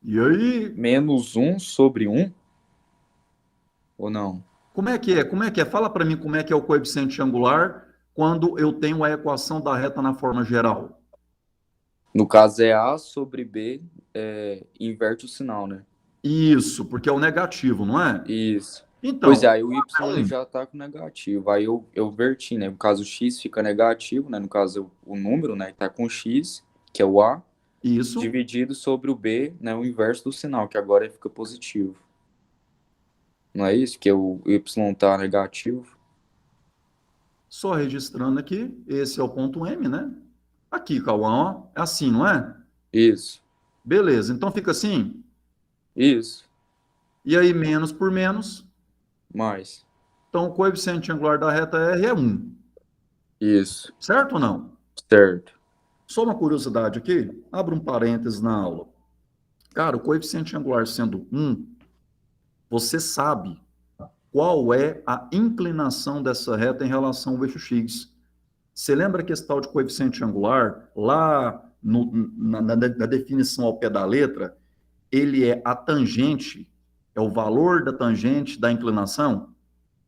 E aí? Menos 1 sobre 1? Ou não? Como é que é? Como é que é? Fala para mim como é que é o coeficiente angular quando eu tenho a equação da reta na forma geral. No caso é A sobre B, inverte o sinal, né? Isso, porque é o negativo, não é? Isso. Então, Pois é, aí o Y ele já tá com negativo. Aí eu verti, né? No caso, o X fica negativo, né? No caso, o número, né? Que tá com X, que é o A, isso. dividido sobre o B, né? O inverso do sinal, que agora fica positivo. Não é isso? Que o Y tá negativo. Só registrando aqui, esse é o ponto M, né? Aqui, Cauã, ó, é assim, não é? Isso. Beleza, então fica assim. Isso. E aí, menos por menos. Mais. Então, o coeficiente angular da reta R é 1. Isso. Certo ou não? Certo. Só uma curiosidade aqui. Abra um parênteses na aula. Cara, o coeficiente angular sendo 1, você sabe qual é a inclinação dessa reta em relação ao eixo X. Você lembra que esse tal de coeficiente angular, lá na definição ao pé da letra, ele é a tangente, é o valor da tangente da inclinação?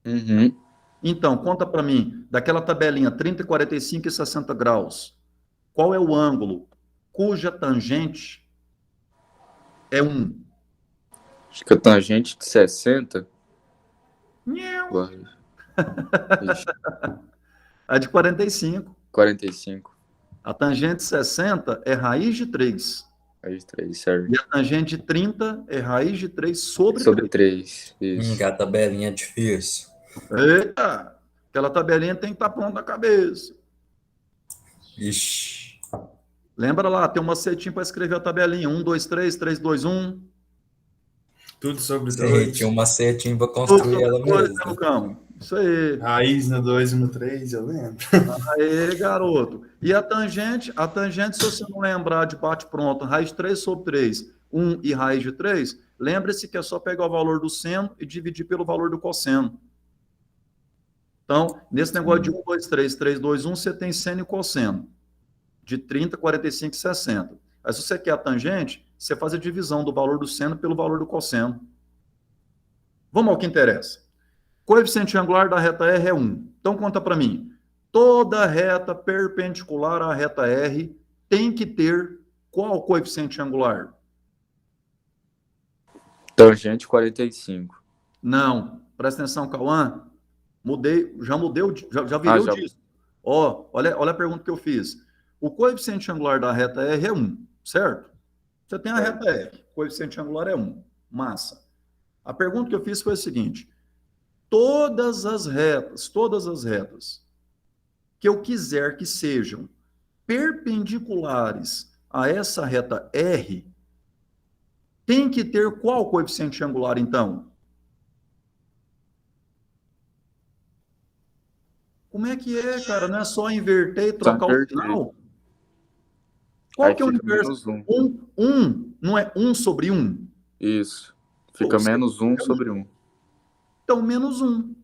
Uhum. Então, conta para mim, daquela tabelinha 30, 45 e 60 graus, qual é o ângulo cuja tangente é 1? Acho que a tangente de 60. Nheu. Vai. Ixi, A de 45. 45. A tangente de 60 é raiz de 3. Aí 3, certo. E a tangente de 30 é raiz de 3 sobre Sobre 3. 3. Isso. Que a tabelinha é difícil. Eita! Aquela tabelinha tem que estar pronta na cabeça. Ixi. Lembra lá, tem um macetinho para escrever a tabelinha. 1, 2, 3, 3, 2, 1. Tudo sobre Sim, 2. tinha um macetinho pra Tudo construir ela sobre dois, né, mesmo. Lucão? Isso aí. Raiz no 2 e no 3, eu lembro. Aê, garoto. E a tangente, se você não lembrar de bate-pronto, raiz de 3 sobre 3, 1 e raiz de 3, lembre-se que é só pegar o valor do seno e dividir pelo valor do cosseno. Então, nesse negócio de 1, 2, 3, 3, 2, 1, você tem seno e cosseno. De 30, 45 e 60. Aí, se você quer a tangente, você faz a divisão do valor do seno pelo valor do cosseno. Vamos ao que interessa. Coeficiente angular da reta R é 1. Então, conta para mim. Toda reta perpendicular à reta R tem que ter qual coeficiente angular? Tangente 45. Não. Presta atenção, Cauã. Já virei o já. disco. Ó, olha a pergunta que eu fiz. O coeficiente angular da reta R é 1, certo? Você tem a reta R, o coeficiente angular é 1. Massa. A pergunta que eu fiz foi a seguinte: todas as retas que eu quiser que sejam perpendiculares a essa reta R, tem que ter qual coeficiente angular, então? Como é que é, cara? Não é só inverter e trocar o sinal? Qual Aí que é o fica inverso? menos 1. 1, não é 1 sobre 1? Isso. Fica Ou menos 1 sobre 1. Então, menos 1.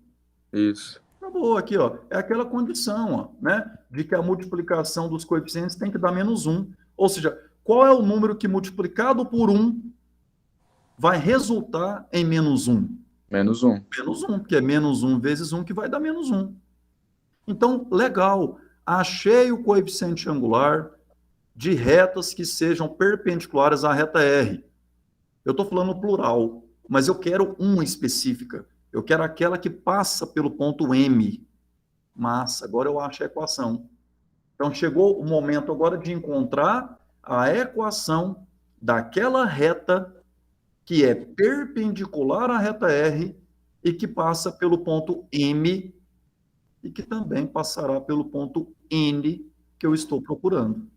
Isso. Acabou aqui, ó. É aquela condição, ó, né? De que a multiplicação dos coeficientes tem que dar menos 1. Ou seja, qual é o número que multiplicado por 1 vai resultar em menos 1? Menos 1. Menos 1, porque é menos 1 vezes 1 que vai dar menos 1. Então, legal. Achei o coeficiente angular de retas que sejam perpendiculares à reta R. Eu estou falando no plural, mas eu quero uma específica. Eu quero aquela que passa pelo ponto M. Massa, agora eu acho a equação. Então, chegou o momento agora de encontrar a equação daquela reta que é perpendicular à reta R e que passa pelo ponto M e que também passará pelo ponto N que eu estou procurando.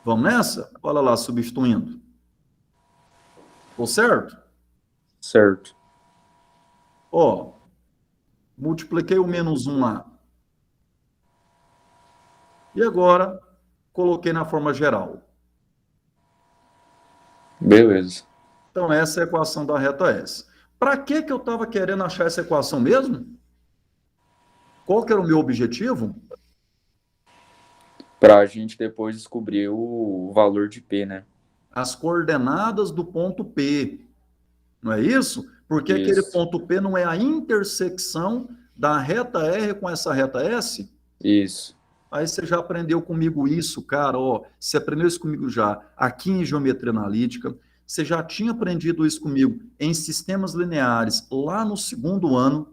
Vamos nessa? Olha lá, substituindo. Ficou certo? Certo. Ó, multipliquei o menos 1 lá. E agora, coloquei na forma geral. Beleza. Então, essa é a equação da reta S. Para que eu estava querendo achar essa equação mesmo? Qual que era o meu objetivo? Para a gente depois descobrir o valor de P, né? As coordenadas do ponto P. Não é isso? Porque Isso. aquele ponto P não é a intersecção da reta R com essa reta S? Isso. Aí você já aprendeu comigo isso, cara, ó, você aprendeu isso comigo já aqui em geometria analítica, você já tinha aprendido isso comigo em sistemas lineares lá no segundo ano.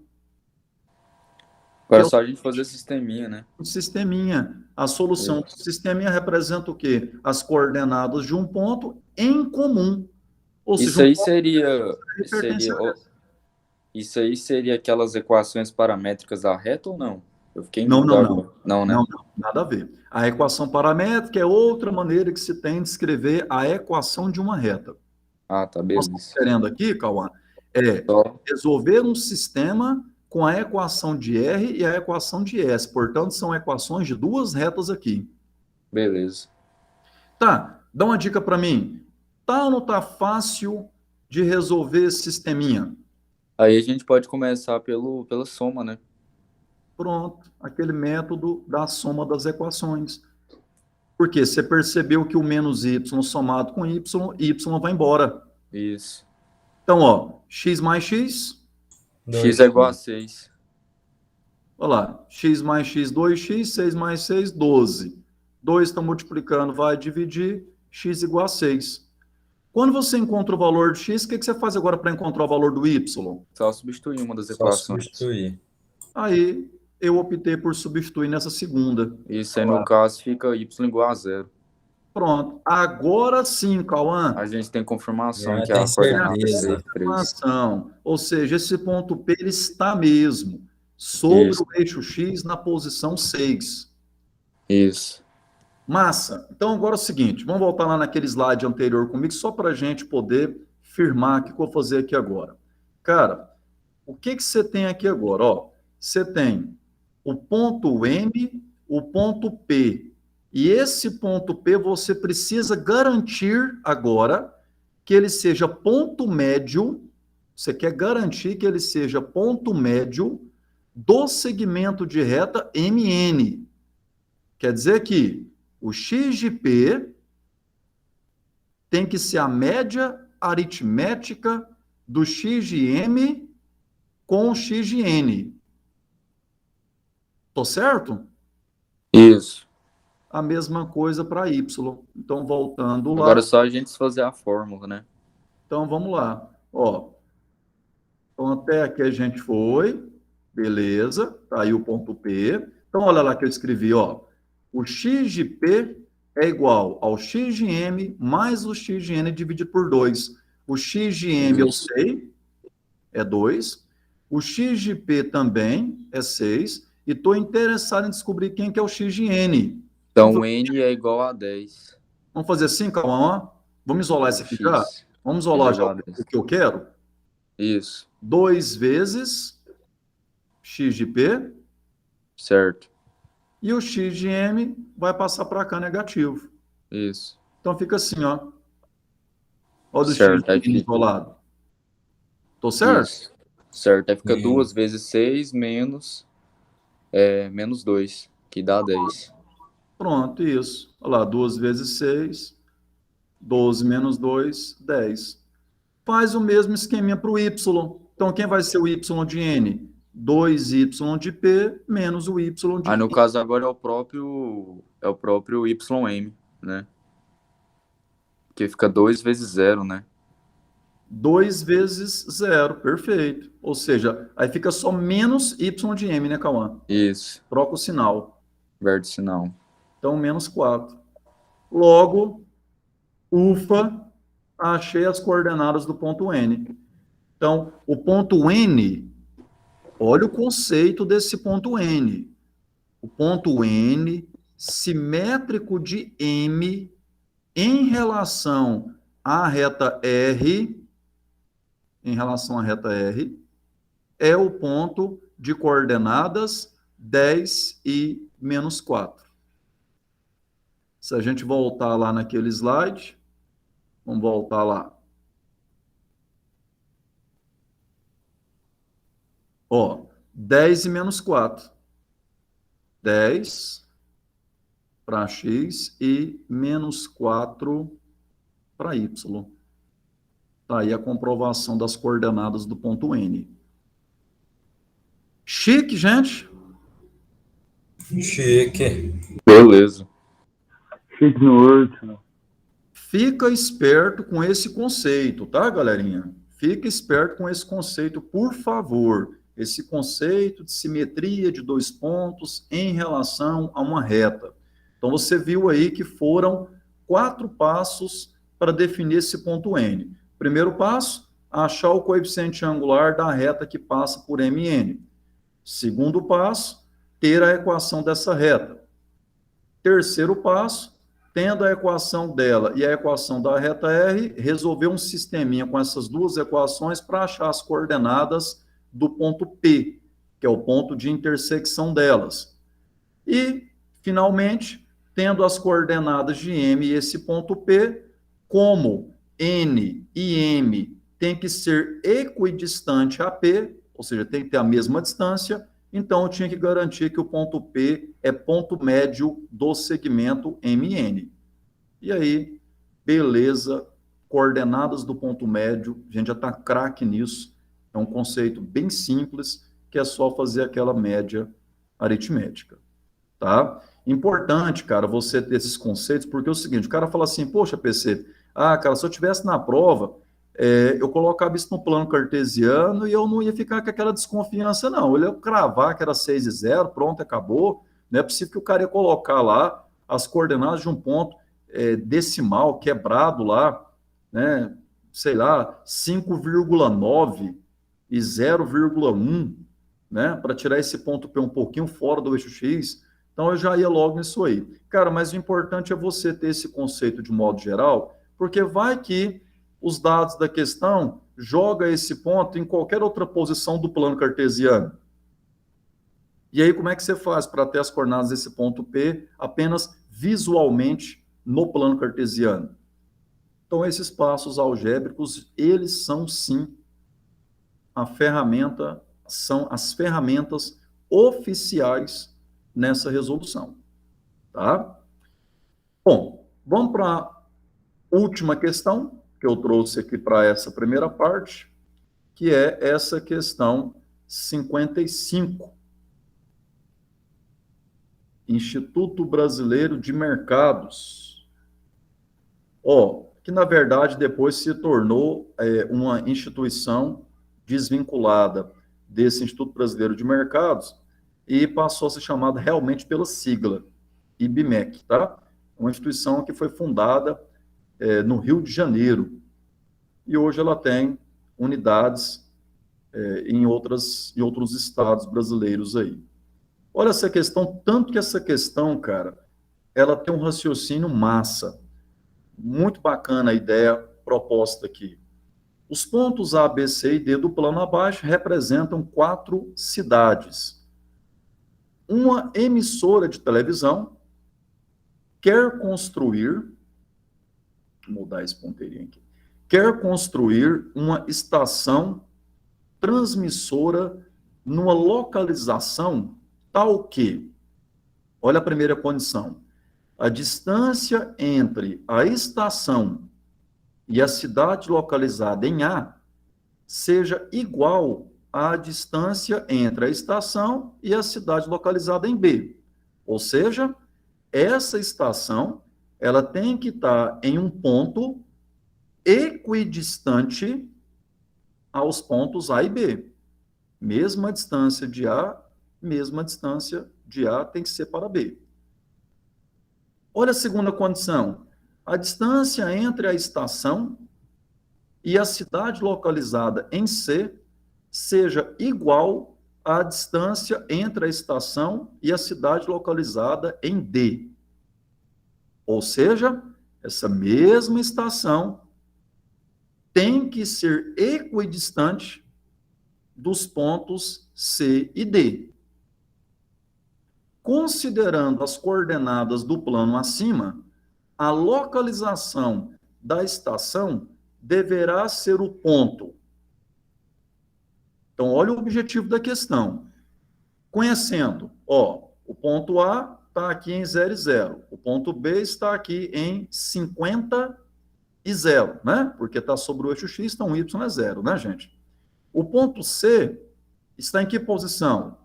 Agora é só a gente fazer sisteminha, né? O sisteminha, a solução do sisteminha representa o quê? As coordenadas de um ponto em comum. Ou Isso seja, aí um ponto isso aí seria aquelas equações paramétricas da reta ou não? Eu fiquei em Não, dúvida não, agora. Não, né? Nada a ver. A equação paramétrica é outra maneira que se tem de escrever a equação de uma reta. Ah, tá, Nós estamos beleza. querendo aqui, Cauã, é Só, resolver um sistema com a equação de R e a equação de S. Portanto, são equações de duas retas aqui. beleza. Tá, dá uma dica para mim. Tá ou não tá fácil de resolver esse sisteminha? Aí a gente pode começar pela soma, né? Pronto, aquele método da soma das equações. Porque você percebeu que o menos y somado com y, y vai embora. Isso. Então, ó, x mais x, X é igual a 6. olha lá, x mais x, 2x, 6 mais 6, 12. 2 está multiplicando, vai dividir, x igual a 6. Quando você encontra o valor de x, o que você faz agora para encontrar o valor do y? Só substituir uma das Só equações. substituir. Aí, eu optei por substituir nessa segunda. Isso aí, no caso, fica y igual a 0. Pronto. Agora sim, Cauã. A gente tem confirmação Já que tem a coordenada é certeza. 3. Informação. Ou seja, esse ponto P ele está mesmo sobre Isso. o eixo X na posição 6. Isso. Massa. Então, agora é o seguinte, vamos voltar lá naquele slide anterior comigo, só para a gente poder firmar o que eu vou fazer aqui agora. Cara, o que você tem aqui agora? Ó, você tem o ponto M, o ponto P. E esse ponto P você precisa garantir agora que ele seja ponto médio, você quer garantir que ele seja ponto médio do segmento de reta MN. Quer dizer que o x de P tem que ser a média aritmética do x de M com o x de N. Tô certo? Isso. A mesma coisa para Y. Então, voltando lá. Agora é só a gente fazer a fórmula, né? Então, vamos lá. Ó, então, até aqui a gente foi. Beleza. Tá aí o ponto P. Então, olha lá que eu escrevi, ó. O x de P é igual ao x de M mais o x de N dividido por 2. O x de M eu sei, é 2. O x de P também é 6. E estou interessado em descobrir quem que é o x de N. Então, N é igual a 10. Vamos fazer assim, calma. Vamos isolar esse aqui já? X. Vamos isolar já igual a 10. o que eu quero? Isso. 2 vezes x de P. Certo. E o x de M vai passar para cá negativo. Isso. Então fica assim, ó. Olha o Certo, x de aí M fica. isolado. Tô certo? Isso. Certo. Aí fica Sim. 2 vezes 6 menos 2, que dá 10. Pronto, isso. Olha lá, 2 vezes 6, 12 menos 2, 10. Faz o mesmo esqueminha para o Y. Então, quem vai ser o Y de N? 2Y de P menos o Y de Aí, no N. caso, agora é o próprio YM, né? Que fica 2 vezes 0, né? 2 vezes 0, perfeito. Ou seja, aí fica só menos Y de M, né, Cauã? Isso. Troca o sinal. Verde sinal. Então, menos 4. Logo, ufa, achei as coordenadas do ponto N. Então, o ponto N, olha o conceito desse ponto N. O ponto N, simétrico de M, em relação à reta R, é o ponto de coordenadas 10 e menos 4. Se a gente voltar lá naquele slide, vamos voltar lá. Ó, 10 e menos 4. 10 para x e menos 4 para y. Tá aí a comprovação das coordenadas do ponto N. Chique, gente? Chique. Beleza. Chique no último. Fica esperto com esse conceito, tá, galerinha? Fica esperto com esse conceito, por favor. Esse conceito de simetria de dois pontos em relação a uma reta. Então, você viu aí que foram 4 passos para definir esse ponto N. Primeiro passo, achar o coeficiente angular da reta que passa por MN. Segundo passo, ter a equação dessa reta. Terceiro passo, tendo a equação dela e a equação da reta R, resolver um sisteminha com essas duas equações para achar as coordenadas do ponto P, que é o ponto de intersecção delas. E, finalmente, tendo as coordenadas de M e esse ponto P, como N e M tem que ser equidistante a P, ou seja, tem que ter a mesma distância, então eu tinha que garantir que o ponto P é ponto médio do segmento MN. E aí, beleza, coordenadas do ponto médio, a gente já está craque nisso, é um conceito bem simples, que é só fazer aquela média aritmética, tá? Importante, cara, você ter esses conceitos, porque é o seguinte, o cara fala assim, poxa, PC, cara, se eu tivesse na prova, eu colocava isso no plano cartesiano e eu não ia ficar com aquela desconfiança, não. Ele ia cravar que era 6 e 0, pronto, acabou. Não é possível que o cara ia colocar lá as coordenadas de um ponto decimal, quebrado lá, né, sei lá, 5,9 e 0,1, né, para tirar esse ponto P um pouquinho fora do eixo X. Então, eu já ia logo nisso aí. Cara, mas o importante é você ter esse conceito de modo geral, porque vai que os dados da questão joga esse ponto em qualquer outra posição do plano cartesiano. E aí, como é que você faz para ter as coordenadas desse ponto P apenas visualmente no plano cartesiano? Então, esses passos algébricos, eles são, sim, são as ferramentas oficiais nessa resolução, tá? Bom, vamos para a última questão que eu trouxe aqui para essa primeira parte, que é essa questão 55. Instituto Brasileiro de Mercados. Que na verdade depois se tornou uma instituição desvinculada desse Instituto Brasileiro de Mercados e passou a ser chamada realmente pela sigla, IBMEC, tá? Uma instituição que foi fundada no Rio de Janeiro, e hoje ela tem unidades em outros estados brasileiros aí. Olha essa questão, tanto que essa questão, cara, ela tem um raciocínio massa, muito bacana a ideia proposta aqui. Os pontos A, B, C e D do plano abaixo representam 4 cidades. Uma emissora de televisão quer construir, vou mudar esse ponteirinho aqui, quer construir uma estação transmissora numa localização tal que, olha a primeira condição, a distância entre a estação e a cidade localizada em A seja igual à distância entre a estação e a cidade localizada em B. Ou seja, essa estação ela tem que estar em um ponto equidistante aos pontos A e B. Mesma distância de A, mesma distância de A tem que ser para B. Olha a segunda condição. A distância entre a estação e a cidade localizada em C seja igual à distância entre a estação e a cidade localizada em D. Ou seja, essa mesma estação tem que ser equidistante dos pontos C e D. Considerando as coordenadas do plano acima, a localização da estação deverá ser o ponto. Então, olha o objetivo da questão. Conhecendo, o ponto A está aqui em 0 e 0, o ponto B está aqui em 50 e 0, né? Porque está sobre o eixo X, então Y é 0, né, gente? O ponto C está em que posição?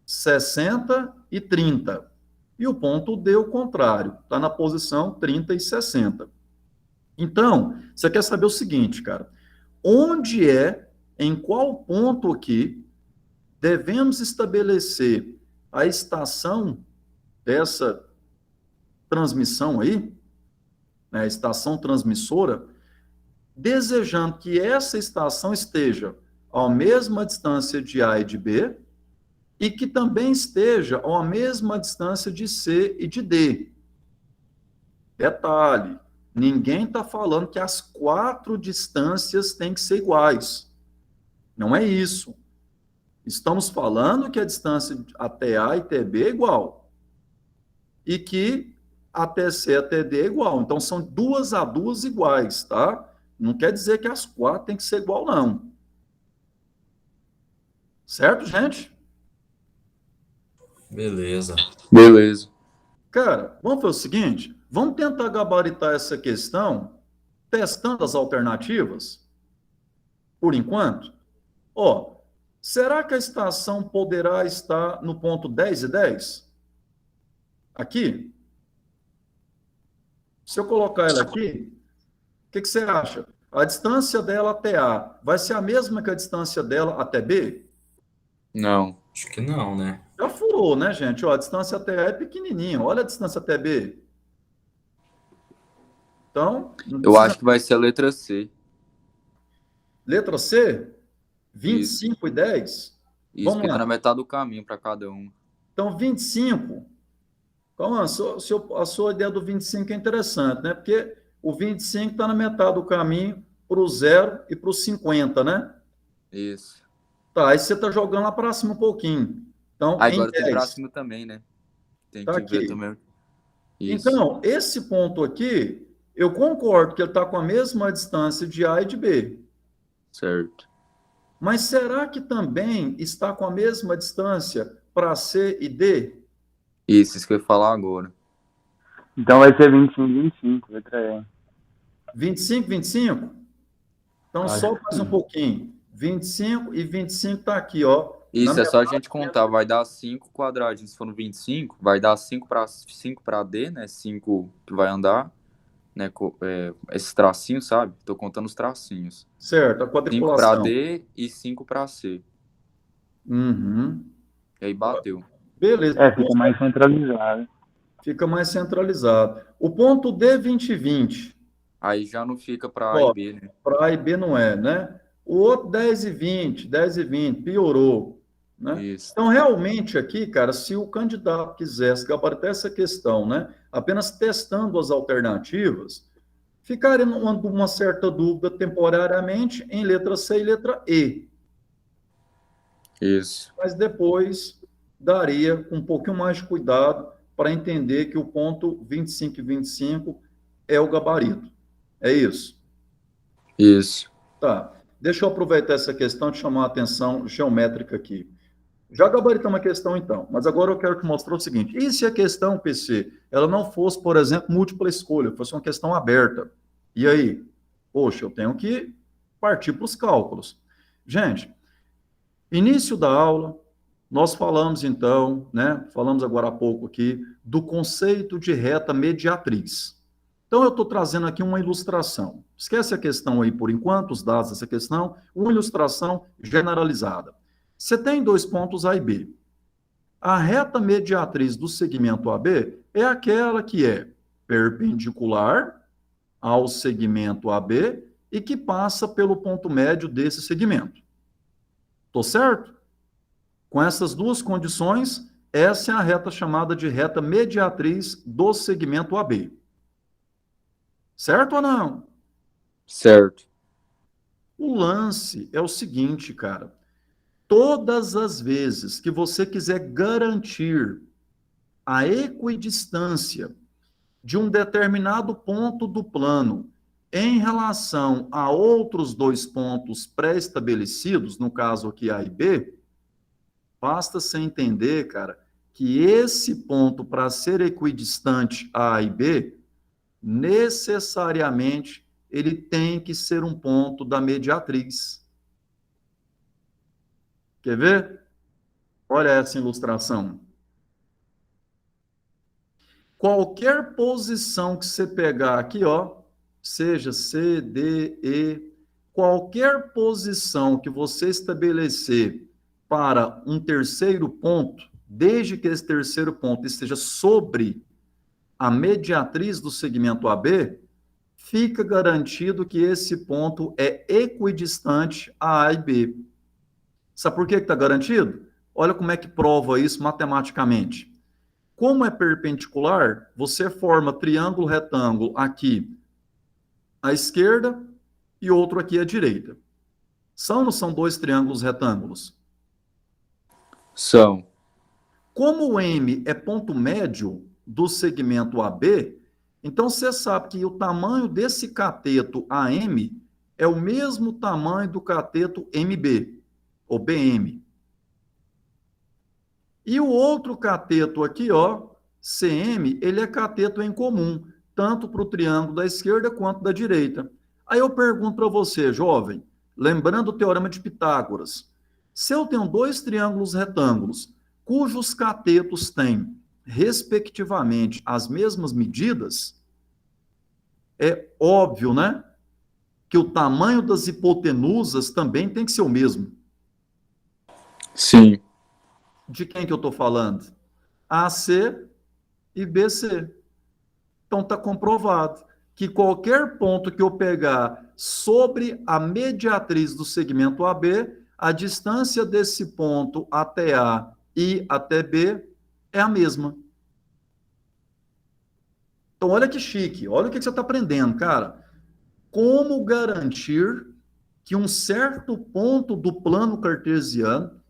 60 e 30. E o ponto D, o contrário, está na posição 30 e 60. Então, você quer saber o seguinte, cara, onde em qual ponto aqui, devemos estabelecer a estação dessa transmissão aí, né, a estação transmissora, desejando que essa estação esteja à mesma distância de A e de B, e que também esteja à mesma distância de C e de D. Detalhe, ninguém está falando que as 4 distâncias têm que ser iguais. Não é isso. Estamos falando que a distância até A e TB é igual. E que até C até D é igual. Então, são 2 a 2 iguais, tá? Não quer dizer que as 4 têm que ser igual, não. Certo, gente? Beleza. Beleza. Cara, vamos fazer o seguinte, vamos tentar gabaritar essa questão testando as alternativas, por enquanto. Ó, será que a estação poderá estar no ponto 10 e 10? Aqui? Se eu colocar ela aqui, o que você acha? A distância dela até A vai ser a mesma que a distância dela até B? Não. Acho que não, né? Já furou, né, gente? Ó, a distância até A é pequenininha. Olha a distância até B. Então, Eu acho que vai ser a letra C. letra C, 25 e 10. Isso, Vamos porque tá lá. na metade do caminho para cada um. Então, 25. Calma, a sua ideia do 25 é interessante, né? Porque o 25 está na metade do caminho para o 0 e para o 50, né? Isso. Tá, aí você está jogando lá para cima um pouquinho. Então, Ah, em agora tem pra 10. cima também, né? Tem Tá que ver aqui. também. Isso. Então, esse ponto aqui, eu concordo que ele está com a mesma distância de A e de B. Certo. Mas será que também está com a mesma distância para C e D? Isso que eu ia falar agora. Então vai ser 25, 25, letra E. 25, 25? Então, Acho só que mais um sim. pouquinho. 25 e 25 está aqui, ó. Isso, Na é só a metade. gente contar. Vai dar 5 quadradinhos. Se for no 25, vai dar 5 para D, né? 5 que vai andar. Né? Esses tracinhos, sabe? Tô contando os tracinhos. Certo, a 5 para quadripulação. D e 5 para C. Uhum. E aí bateu. Beleza. É, fica mais centralizado. Fica mais centralizado. O ponto D, 20 e 20. Aí já não fica para A Ó, e B, né? para A e B não é, né? O outro 10 e 20, 10 e 20, piorou, né? Isso. Então, realmente aqui, cara, se o candidato quisesse gabaritar essa questão, né, apenas testando as alternativas, ficaria uma certa dúvida temporariamente em letra C e letra E, Isso. mas depois daria com um pouquinho mais de cuidado para entender que o ponto 25 e 25 é o gabarito. É isso? Isso. Tá. Deixa eu aproveitar essa questão de chamar a atenção geométrica aqui. Já gabaritamos a questão, então, mas agora eu quero te mostrar o seguinte. E se a questão, PC, ela não fosse, por exemplo, múltipla escolha, fosse uma questão aberta? E aí? Poxa, eu tenho que partir para os cálculos. Gente, início da aula, nós falamos, então, né, falamos agora há pouco aqui, do conceito de reta mediatriz. Então, eu estou trazendo aqui uma ilustração. Esquece a questão aí por enquanto, os dados dessa questão, uma ilustração generalizada. Você tem 2 pontos A e B. A reta mediatriz do segmento AB é aquela que é perpendicular ao segmento AB e que passa pelo ponto médio desse segmento. Estou certo? Com essas 2 condições, essa é a reta chamada de reta mediatriz do segmento AB. Certo ou não? Certo. O lance é o seguinte, cara. Todas as vezes que você quiser garantir a equidistância de um determinado ponto do plano em relação a outros 2 pontos pré-estabelecidos, no caso aqui A e B, basta você entender, cara, que esse ponto, para ser equidistante a A e B, necessariamente ele tem que ser um ponto da mediatriz. Quer ver? Olha essa ilustração. Qualquer posição que você pegar aqui, ó, seja C, D, E, qualquer posição que você estabelecer para um terceiro ponto, desde que esse terceiro ponto esteja sobre a mediatriz do segmento AB, fica garantido que esse ponto é equidistante a A e B. Sabe por que está garantido? Olha como é que prova isso matematicamente. como é perpendicular, você forma triângulo retângulo aqui à esquerda e outro aqui à direita. São ou não são dois triângulos retângulos? São. Como o M é ponto médio do segmento AB, então você sabe que o tamanho desse cateto AM é o mesmo tamanho do cateto MB, ou BM. E o outro cateto aqui, ó, CM, ele é cateto em comum, tanto para o triângulo da esquerda quanto da direita. Aí eu pergunto para você, jovem, lembrando o teorema de Pitágoras, se eu tenho dois triângulos retângulos, cujos catetos têm, respectivamente, as mesmas medidas, é óbvio, né, que o tamanho das hipotenusas também tem que ser o mesmo. Sim. De quem que eu estou falando? AC e BC. Então está comprovado que qualquer ponto que eu pegar sobre a mediatriz do segmento AB, a distância desse ponto até A e até B é a mesma. Então olha que chique, olha o que você está aprendendo, cara. Como garantir que um certo ponto do plano cartesiano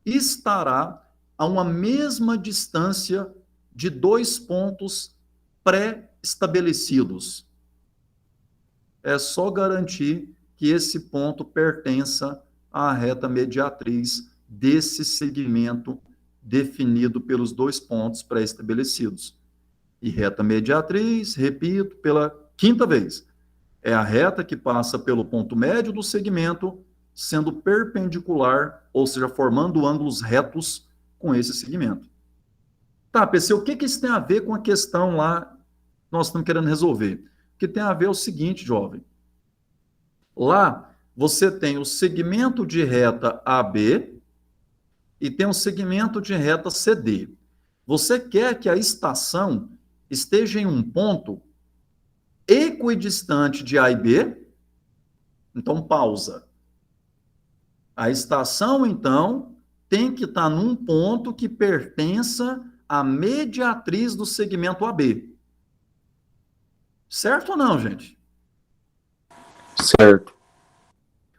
estará a uma mesma distância de dois pontos pré-estabelecidos. É só garantir que esse ponto pertença à reta mediatriz desse segmento definido pelos dois pontos pré-estabelecidos. E reta mediatriz, repito, pela quinta vez, é a reta que passa pelo ponto médio do segmento, sendo perpendicular, ou seja, formando ângulos retos com esse segmento. Tá, PC, o que isso tem a ver com a questão lá que nós estamos querendo resolver? O que tem a ver é o seguinte, jovem. Lá, você tem o segmento de reta AB e tem o segmento de reta CD. Você quer que a estação esteja em um ponto equidistante de A e B? Então, pausa. A estação, então, tem que estar num ponto que pertença à mediatriz do segmento AB. Certo ou não, gente? Certo.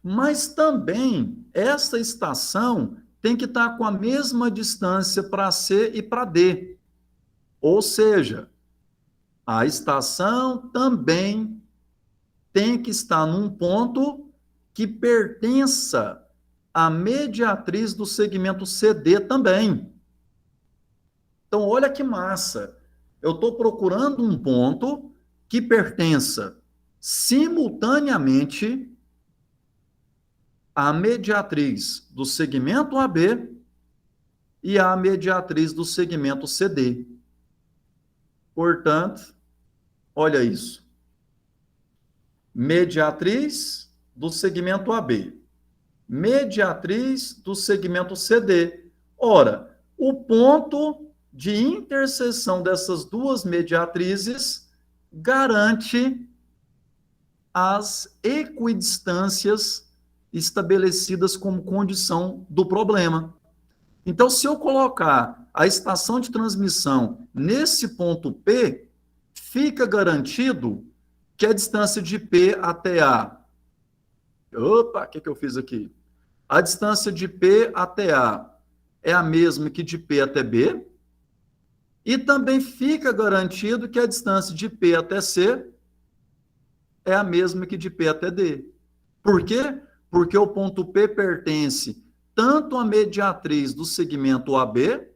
Mas também, essa estação tem que estar com a mesma distância para C e para D. Ou seja, a estação também tem que estar num ponto que pertença à mediatriz do segmento CD também. Então, olha que massa. Eu estou procurando um ponto que pertença simultaneamente à mediatriz do segmento AB e à mediatriz do segmento CD. Portanto, olha isso. Mediatriz do segmento AB. Mediatriz do segmento CD. Ora, o ponto de interseção dessas duas mediatrizes garante as equidistâncias estabelecidas como condição do problema. Então, se eu colocar a estação de transmissão nesse ponto P, fica garantido que a distância de P até A... Opa, o que eu fiz aqui? A distância de P até A é a mesma que de P até B, e também fica garantido que a distância de P até C é a mesma que de P até D. Por quê? Porque o ponto P pertence tanto à mediatriz do segmento AB,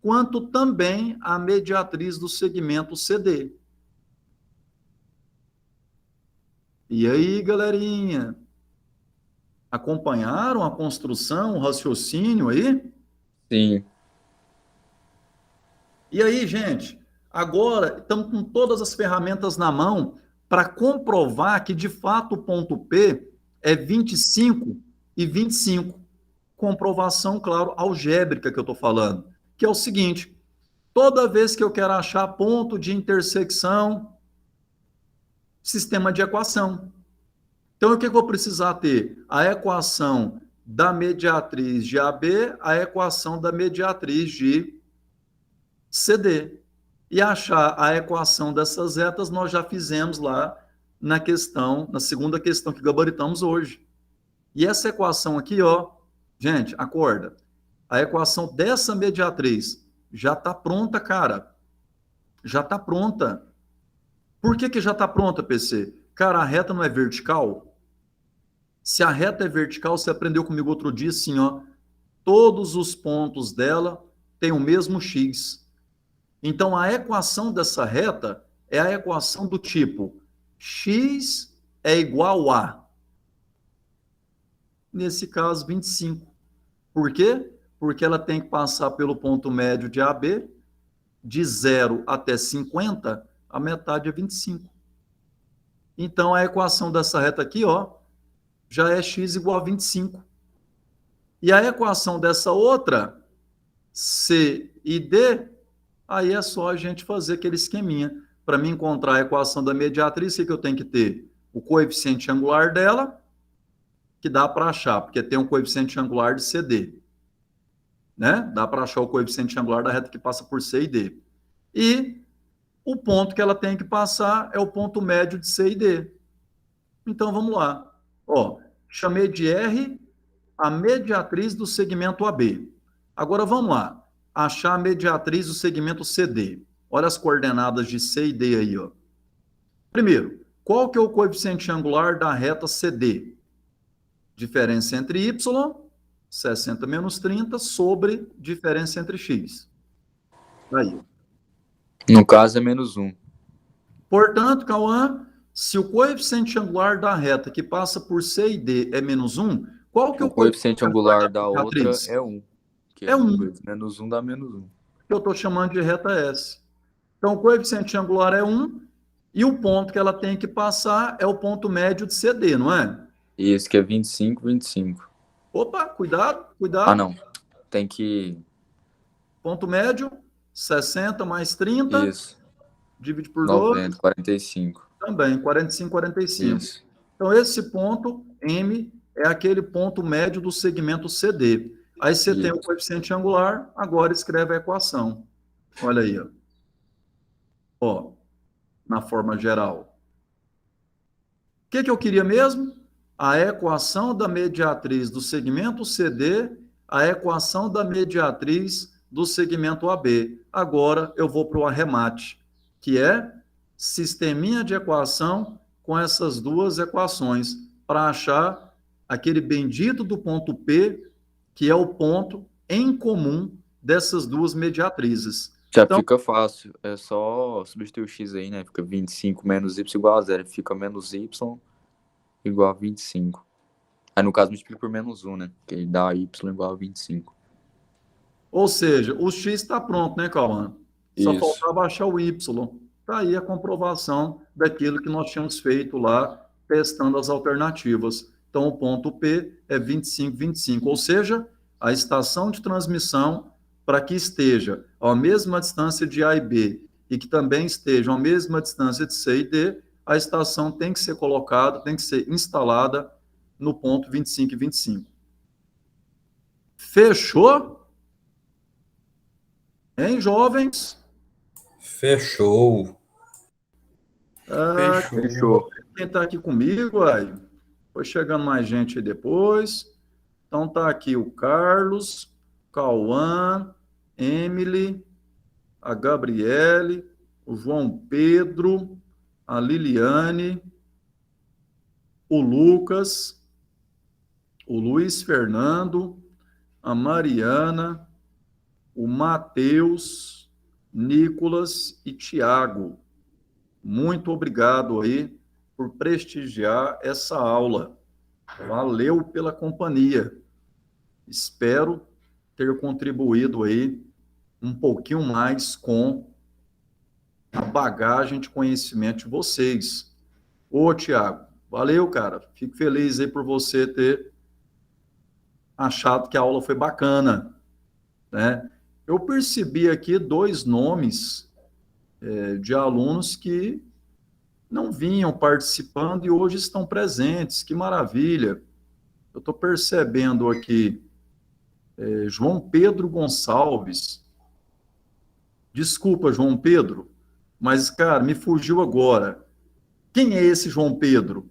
quanto também à mediatriz do segmento CD. E aí, galerinha? Acompanharam a construção, o raciocínio aí? Sim. E aí, gente, agora estamos com todas as ferramentas na mão para comprovar que, de fato, o ponto P é 25 e 25. Comprovação, claro, algébrica que eu estou falando, que é o seguinte: toda vez que eu quero achar ponto de intersecção, sistema de equação. Então, o que eu vou precisar ter? A equação da mediatriz de AB, a equação da mediatriz de CD. E achar a equação dessas retas nós já fizemos lá na segunda questão que gabaritamos hoje. E essa equação aqui, ó, gente, acorda. A equação dessa mediatriz já está pronta, cara. Já está pronta. Por que já está pronta, PC? Cara, a reta não é vertical? Se a reta é vertical, você aprendeu comigo outro dia, assim, ó, todos os pontos dela têm o mesmo x. Então, a equação dessa reta é a equação do tipo x é igual a, nesse caso, 25. Por quê? Porque ela tem que passar pelo ponto médio de AB, de 0 até 50, a metade é 25. Então, a equação dessa reta aqui, ó, já é x igual a 25. E a equação dessa outra, C e D, aí é só a gente fazer aquele esqueminha. Para me encontrar a equação da mediatriz, o que eu tenho que ter? O coeficiente angular dela, que dá para achar, porque tem um coeficiente angular de CD. Né? Dá para achar o coeficiente angular da reta que passa por C e D. E o ponto que ela tem que passar é o ponto médio de C e D. Então, vamos lá. Ó, chamei de R a mediatriz do segmento AB. Agora, vamos lá. Achar a mediatriz do segmento CD. Olha as coordenadas de C e D aí, ó. Primeiro, qual que é o coeficiente angular da reta CD? Diferença entre Y, 60 menos 30, sobre diferença entre X. Aí. No caso é menos 1. Portanto, Cauã, se o coeficiente angular da reta que passa por C e D é menos 1, qual que é O coeficiente angular da outra mediatriz? é 1. Que É 1. Menos 1 dá menos 1. Que eu estou chamando de reta S. Então, o coeficiente angular é 1 e o ponto que ela tem que passar é o ponto médio de CD, não é? Isso, que é 25, 25. Opa, cuidado, cuidado. Ah, não. Tem que... Ponto médio, 60 mais 30. Isso. Divide por 90, 2. 45. Também, 45, 45. Isso. Então, esse ponto, M, é aquele ponto médio do segmento CD. Aí você tem o coeficiente angular, agora escreve a equação. Olha aí, ó. Ó, na forma geral. O que eu queria mesmo? A equação da mediatriz do segmento CD, a equação da mediatriz do segmento AB. Agora eu vou para o arremate, que é sisteminha de equação com essas duas equações, para achar aquele bendito do ponto P, que é o ponto em comum dessas duas mediatrizes. Já Então, fica fácil. É só substituir o x aí, né? Fica 25 menos y igual a 0. Fica menos y igual a 25. Aí, no caso, multiplica por menos 1, né? Que dá y igual a 25. ou seja, o x está pronto, né, Cauã? Só Isso. faltava achar o y. Está aí a comprovação daquilo que nós tínhamos feito lá, testando as alternativas. Então, o ponto P é 25, 25. Ou seja, a estação de transmissão, para que esteja à mesma distância de A e B, e que também estejam à mesma distância de C e D, a estação tem que ser colocada, tem que ser instalada no ponto 25 e 25. Fechou? Hein, jovens? Fechou. Fechou. Quem está aqui comigo, aí? Foi chegando mais gente aí depois. Então tá aqui o Carlos, Cauã, Emily, a Gabriele, o João Pedro, a Liliane, o Lucas, o Luiz Fernando, a Mariana, o Matheus, Nicolas e Tiago. Muito obrigado aí por prestigiar essa aula. Valeu pela companhia. Espero ter contribuído aí um pouquinho mais com a bagagem de conhecimento de vocês. Ô, Tiago, valeu, cara. Fico feliz aí por você ter achado que a aula foi bacana, né? Eu percebi aqui 2 nomes de alunos que não vinham participando e hoje estão presentes. Que maravilha! Eu estou percebendo aqui João Pedro Gonçalves. Desculpa, João Pedro, mas, cara, me fugiu agora. Quem é esse João Pedro?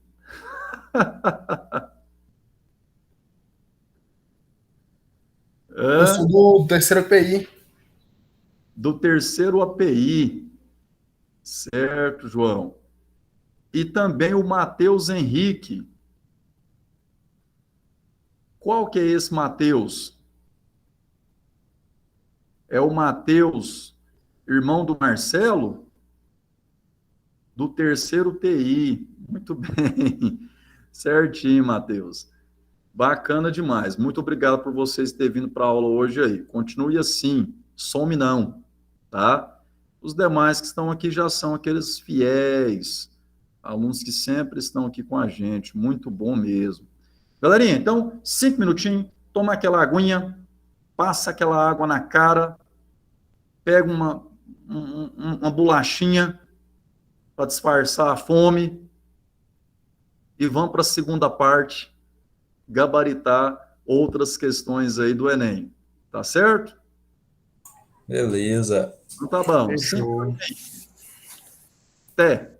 Eu sou do terceiro API. Do terceiro API. Certo, João. E também o Matheus Henrique. Qual que é esse Matheus? É o Matheus, irmão do Marcelo? Do terceiro TI. Muito bem. Certinho, Matheus. Bacana demais. Muito obrigado por vocês terem vindo para a aula hoje aí. Continue assim. Some não, tá? Os demais que estão aqui já são aqueles fiéis, alunos que sempre estão aqui com a gente. Muito bom mesmo. Galerinha, então, 5 minutinhos, toma aquela aguinha, passa aquela água na cara, pega uma bolachinha para disfarçar a fome e vamos para a segunda parte, gabaritar outras questões aí do Enem. Tá certo? Beleza. Então tá bom. Fechou. Até.